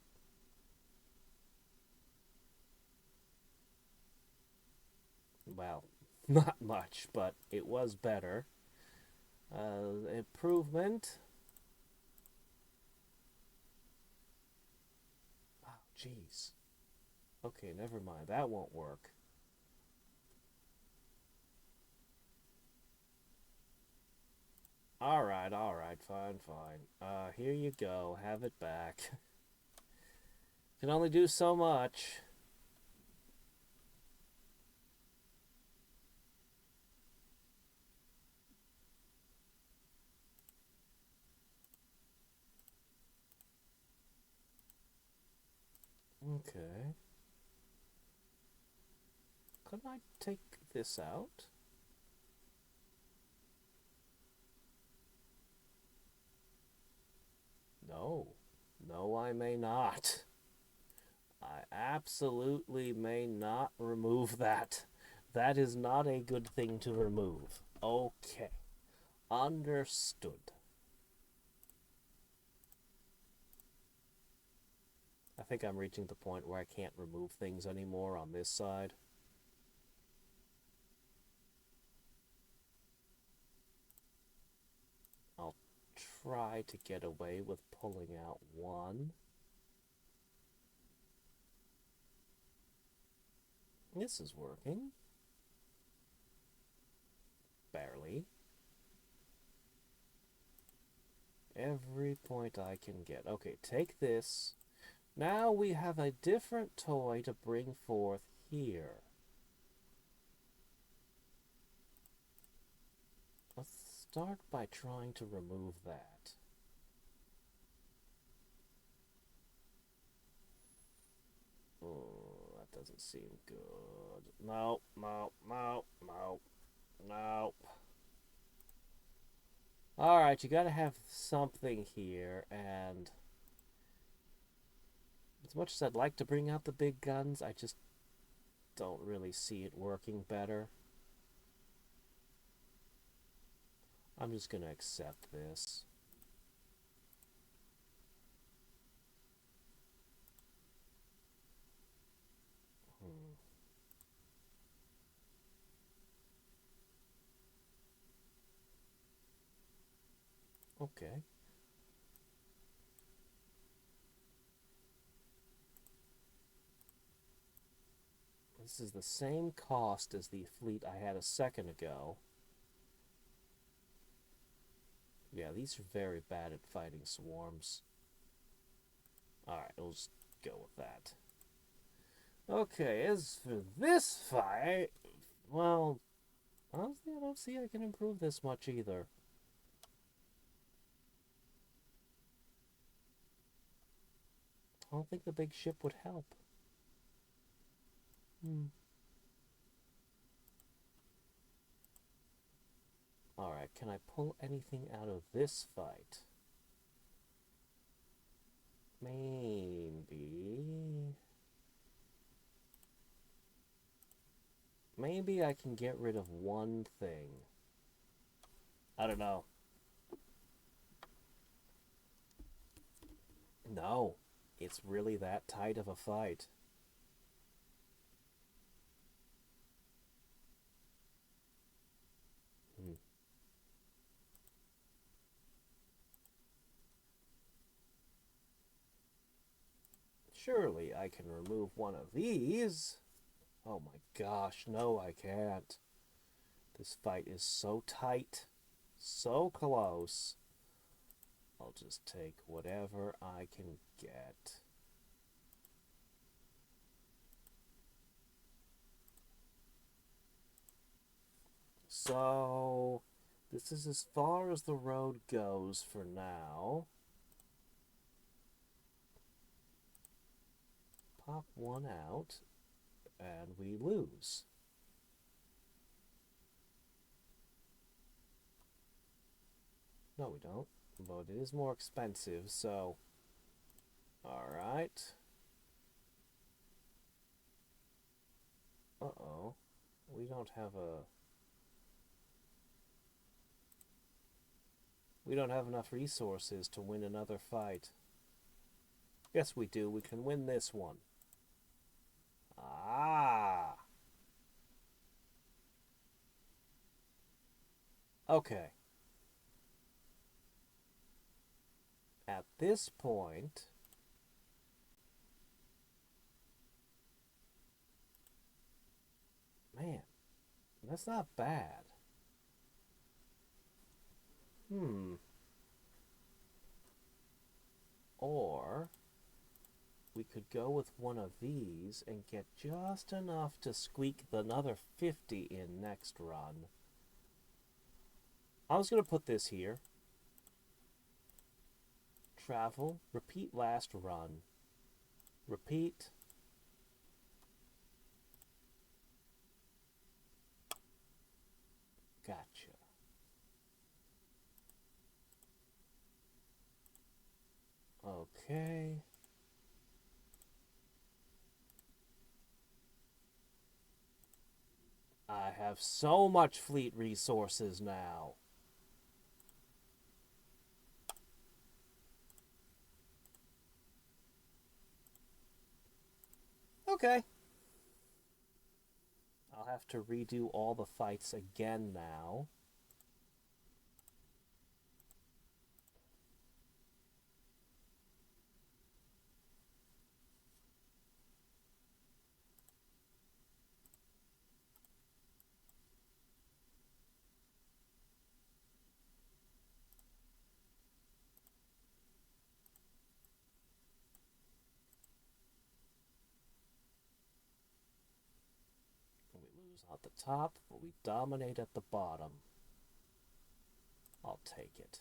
Well, not much, but it was better. Improvement. Oh, jeez. Okay, never mind. That won't work. Alright, fine. Here you go. Have it back. Can only do so much. Okay. Could I take this out? No. No, I may not. I absolutely may not remove that. That is not a good thing to remove. Okay. Understood. I think I'm reaching the point where I can't remove things anymore on this side. I'll try to get away with pulling out one. This is working. Barely. Every point I can get. Okay, take this. Now we have a different toy to bring forth here. Let's start by trying to remove that. Oh, that doesn't seem good. No. Alright, you gotta have something here, and as much as I'd like to bring out the big guns, I just don't really see it working better. I'm just gonna accept this. Okay. This is the same cost as the fleet I had a second ago. Yeah, these are very bad at fighting swarms. Alright, we'll just go with that. Okay, as for this fight, well, honestly, I don't see I can improve this much either. I don't think the big ship would help. Alright, can I pull anything out of this fight? Maybe. Maybe I can get rid of one thing. I don't know. No, it's really that tight of a fight. Hmm. Surely I can remove one of these. Oh my gosh, no, I can't. This fight is so tight, so close. I'll just take whatever I can get. So, this is as far as the road goes for now. Pop one out, and we lose. No, we don't. But it is more expensive, so... Alright. Uh-oh. We don't have a... We don't have enough resources to win another fight. Yes, we do. We can win this one. Ah! Okay. At this point... Man, that's not bad. Or we could go with one of these and get just enough to squeak another 50 in next run. I was going to put this here. Travel, repeat last run. Repeat. Gotcha. Okay. I have so much fleet resources now. Okay. I'll have to redo all the fights again now. We lose at the top, but we dominate at the bottom. I'll take it.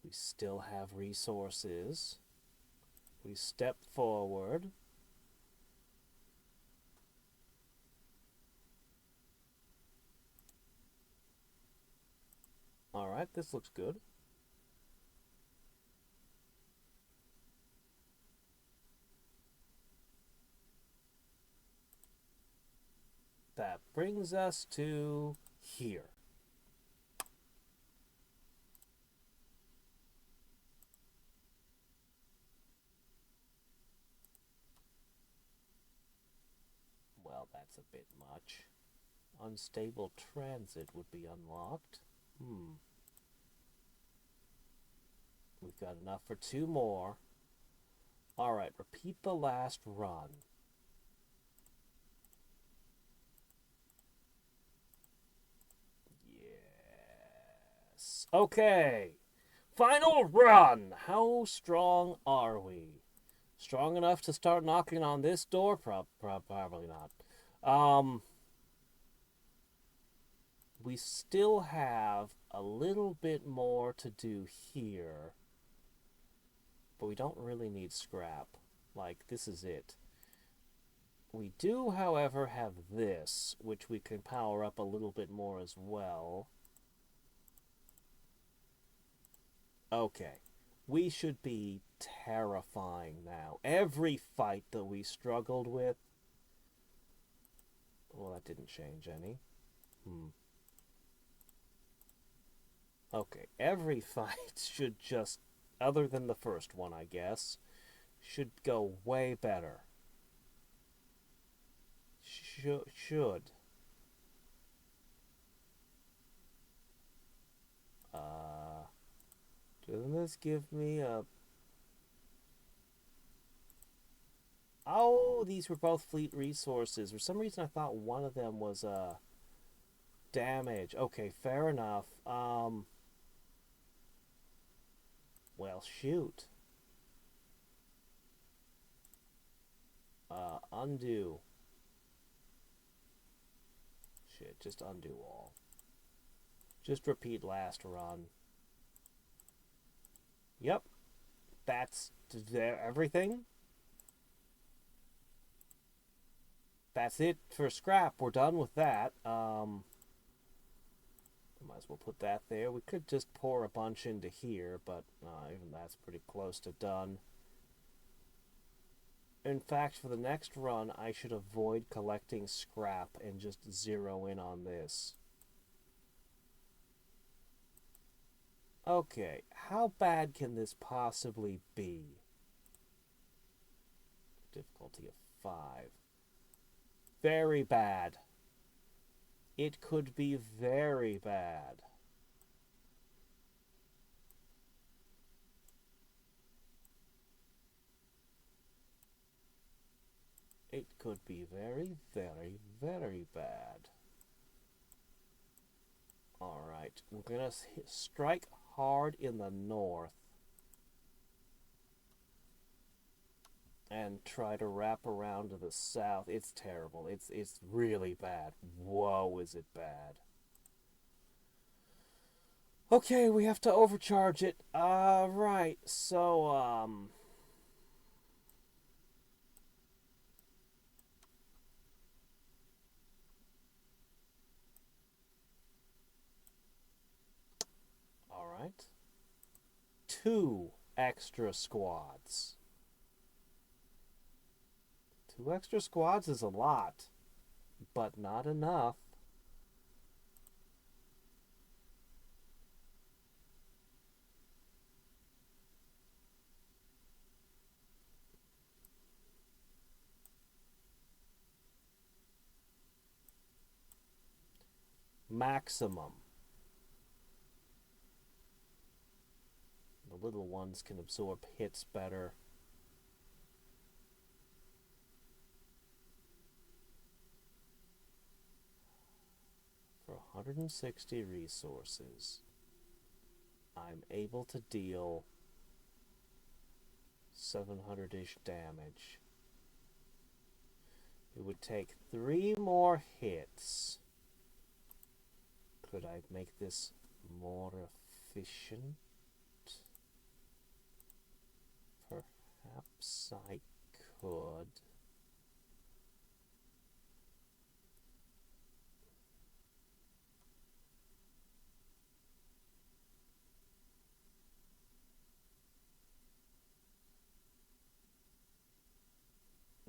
We still have resources. We step forward. Alright, this looks good. That brings us to here. Well, that's a bit much. Unstable transit would be unlocked. we've got enough for 2 more. Alright, repeat the last run. Yes. Okay. Final run. How strong are we? Strong enough to start knocking on this door? Probably not. We still have a little bit more to do here. But we don't really need scrap. Like, this is it. We do, however, have this, which we can power up a little bit more as well. Okay. We should be terrifying now. Every fight that we struggled with... Well, that didn't change any. Okay, every fight should just... Other than the first one, I guess. Should go way better. Should. Doesn't this give me a... Oh, these were both fleet resources. For some reason I thought one of them was damage. Okay, fair enough. Well, shoot. Undo. Shit, just undo all. Just repeat last run. Yep. That's everything. That's it for scrap. We're done with that. Might as well put that there. We could just pour a bunch into here, but even that's pretty close to done. In fact, for the next run, I should avoid collecting scrap and just zero in on this. Okay, how bad can this possibly be? Difficulty of 5. Very bad. It could be very bad. It could be very, very, very bad. Alright, we're gonna strike hard in the north. And try to wrap around to the south. It's terrible. It's really bad. Whoa, is it bad. Okay, we have to overcharge it. Right. So, alright. 2 extra squads. 2 extra squads is a lot, but not enough. Maximum. The little ones can absorb hits better. For 160 resources, I'm able to deal 700-ish damage. It would take 3 more hits. Could I make this more efficient? Perhaps I could.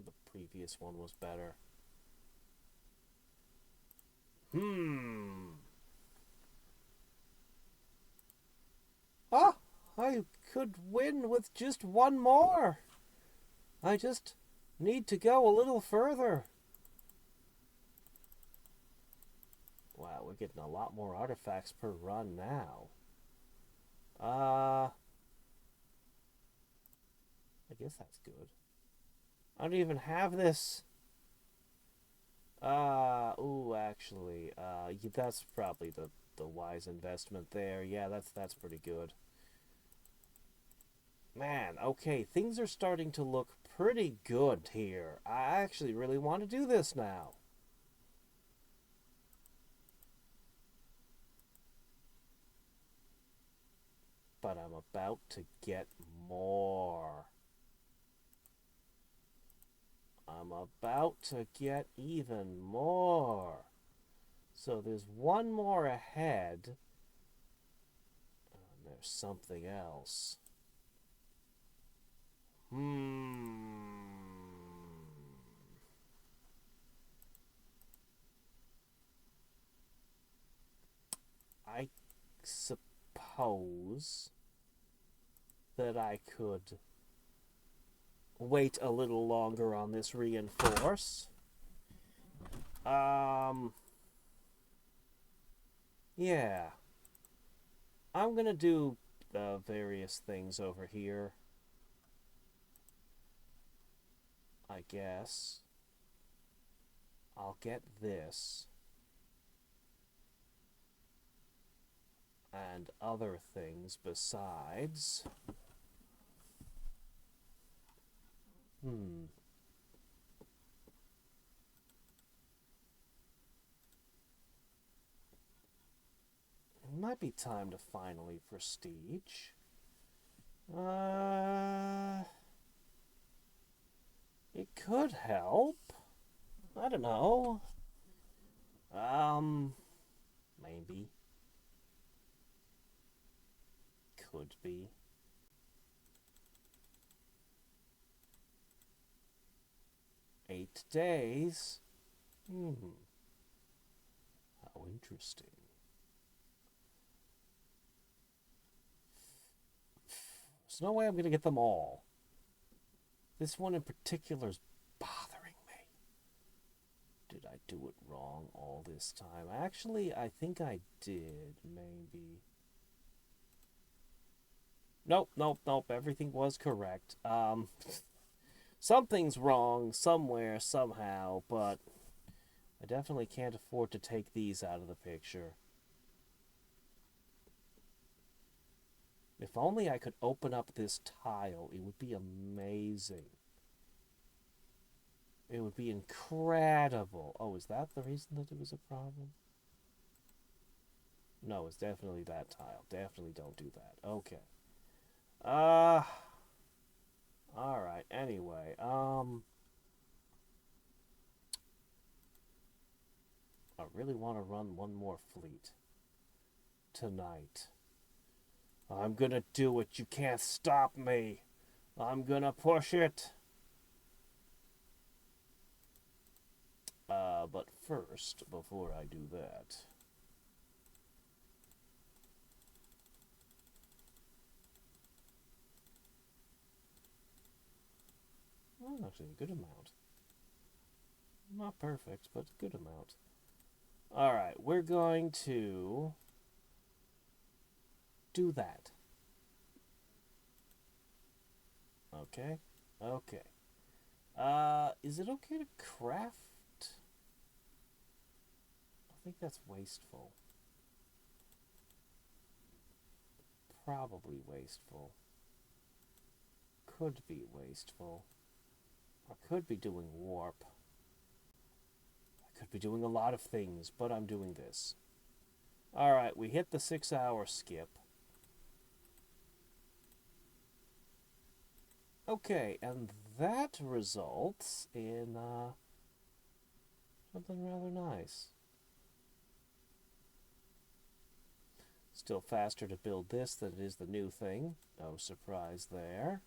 The previous one was better. Ah, I could win with just 1 more. I just need to go a little further. Wow, we're getting a lot more artifacts per run now. guess that's good. I don't even have this. Actually, that's probably the wise investment there. Yeah, that's pretty good. Man, okay, things are starting to look pretty good here. I actually really want to do this now. But I'm about to get more. I'm about to get even more. So there's one more ahead. And there's something else. I suppose that I could wait a little longer on this reinforce. Yeah. I'm gonna do various things over here, I guess. I'll get this. And other things besides. It might be time to finally prestige. It could help. I don't know. Maybe. Could be. 8 days. How interesting. There's no way I'm going to get them all. This one in particular is bothering me. Did I do it wrong all this time? Actually, I think I did, maybe. Nope. Everything was correct. Something's wrong somewhere, somehow, but I definitely can't afford to take these out of the picture. If only I could open up this tile, it would be amazing. It would be incredible. Oh, is that the reason that it was a problem? No, it's definitely that tile. Definitely don't do that. Okay. Alright, anyway, I really want to run one more fleet tonight. I'm gonna do it. You can't stop me. I'm gonna push it. But first, before I do that, well, actually a good amount. Not perfect, but a good amount. Alright, we're going to do that. Okay. Is it okay to craft? I think that's wasteful. Probably wasteful. Could be wasteful. I could be doing warp. I could be doing a lot of things, but I'm doing this. Alright, we hit the 6-hour skip. Okay, and that results in something rather nice. Still faster to build this than it is the new thing. No surprise there.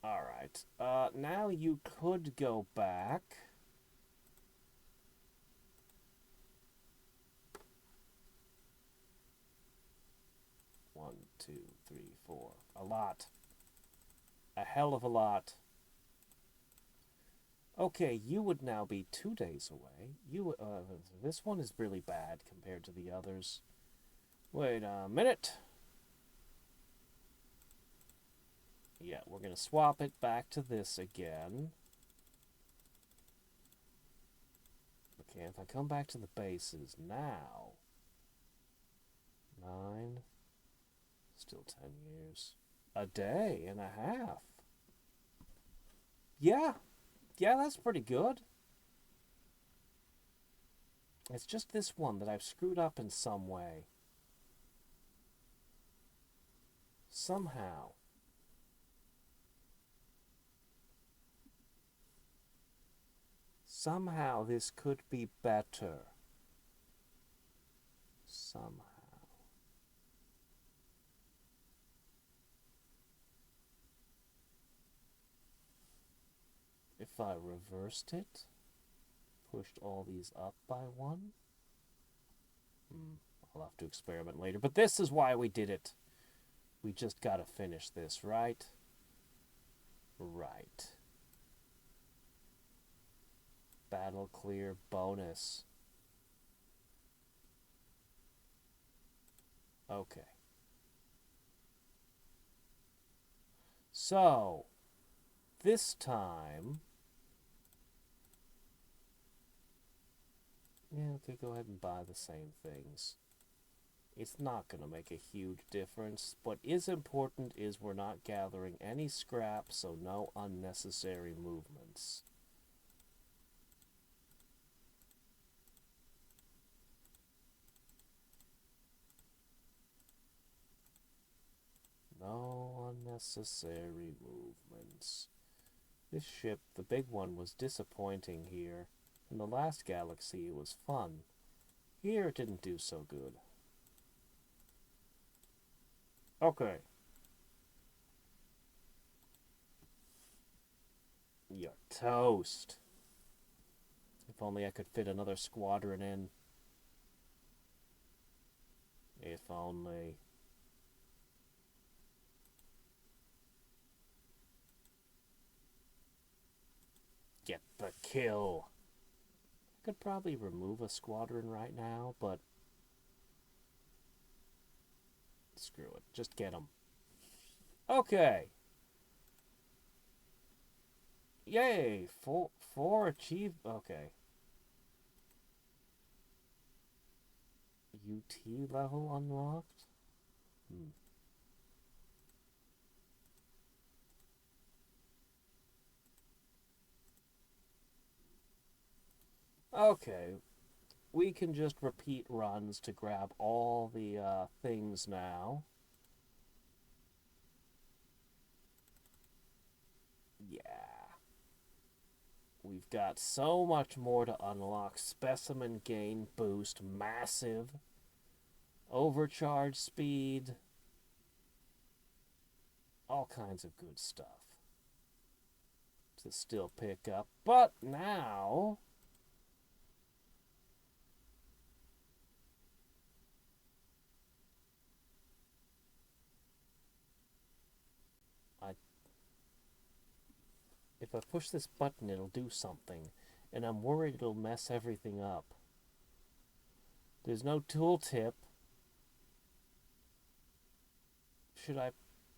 Alright, now you could go back. One, two, three, four. A lot. A hell of a lot. Okay, you would now be 2 days away. This one is really bad compared to the others. Wait a minute. Yeah, we're going to swap it back to this again. Okay, if I come back to the bases now, 9, still 10 years. A day and a half. Yeah, that's pretty good. It's just this one that I've screwed up in some way. Somehow. Somehow this could be better. Somehow. If I reversed it, pushed all these up by 1, I'll have to experiment later. But this is why we did it. We just gotta finish this, right? Right. Battle clear bonus. Okay. So, this time... Yeah, okay, go ahead and buy the same things. It's not going to make a huge difference. What is important is we're not gathering any scrap, so no unnecessary movements. No unnecessary movements. This ship, the big one, was disappointing here. In the last galaxy, it was fun. Here, it didn't do so good. Okay. You're toast. If only I could fit another squadron in. If only. Get the kill. I could probably remove a squadron right now, but screw it. Just get them. Okay. Yay! Four achieved. Okay. UT level unlocked? Okay. We can just repeat runs to grab all the things now. Yeah. We've got so much more to unlock. Specimen gain boost, massive. Overcharge speed. All kinds of good stuff to still pick up. But now... If I push this button, it'll do something. And I'm worried it'll mess everything up. There's no tooltip. Should I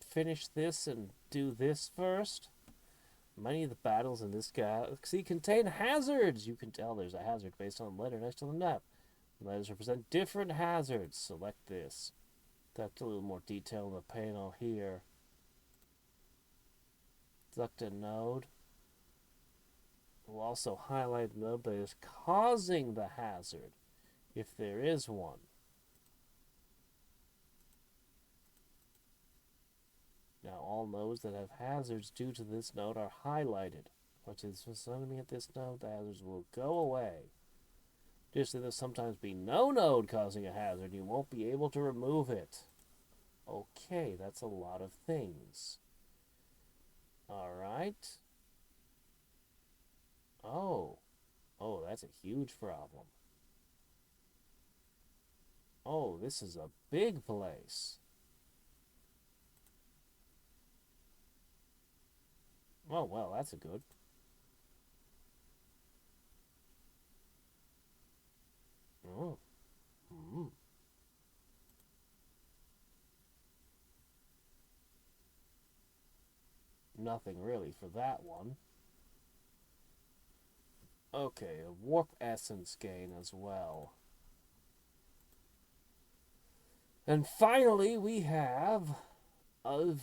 finish this and do this first? Many of the battles in this galaxy contain hazards. You can tell there's a hazard based on the letter next to the map. The letters represent different hazards. Select this. That's a little more detail in the panel here. Select a node. We'll also highlight the node that is causing the hazard, if there is one. Now all nodes that have hazards due to this node are highlighted. Once it's an enemy at this node, the hazards will go away. Just that there'll sometimes be no node causing a hazard, you won't be able to remove it. Okay, that's a lot of things. Alright. Oh, that's a huge problem. Oh, this is a big place. Oh, well, that's a good. Oh. nothing really for that one. Okay, a warp essence gain as well. And finally, we have a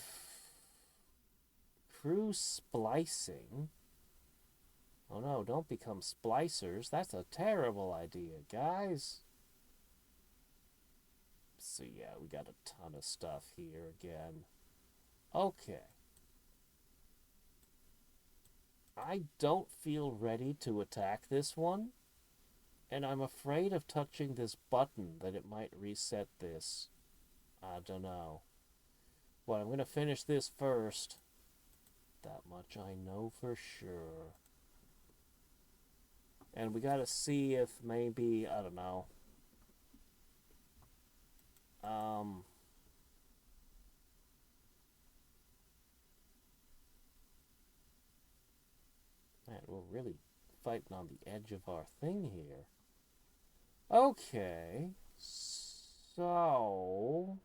crew splicing. Oh no, don't become splicers. That's a terrible idea, guys. So yeah, we got a ton of stuff here again. Okay. I don't feel ready to attack this one. And I'm afraid of touching this button that it might reset this. I don't know. But I'm going to finish this first. That much I know for sure. And we got to see if maybe, I don't know. Man, we're really fighting on the edge of our thing here. Okay. So...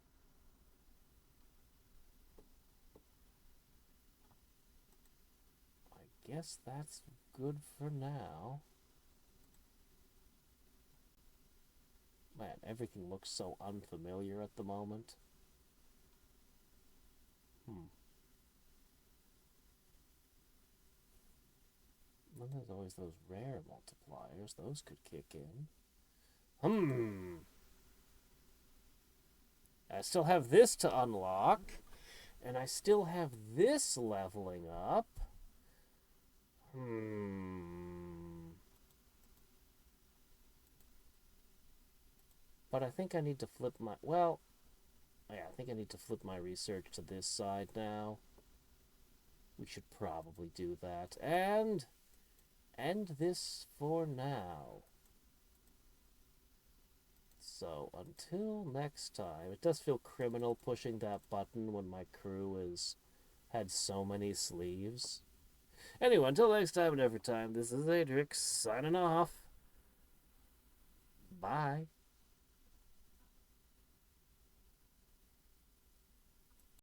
I guess that's good for now. Man, everything looks so unfamiliar at the moment. Then there's always those rare multipliers. Those could kick in. I still have this to unlock. And I still have this leveling up. But I think I need to flip my... Well, yeah, I think I need to flip my research to this side now. We should probably do that. And end this for now. So, until next time. It does feel criminal pushing that button when my crew had so many sleeves. Anyway, until next time and every time, this is Hadriex signing off. Bye.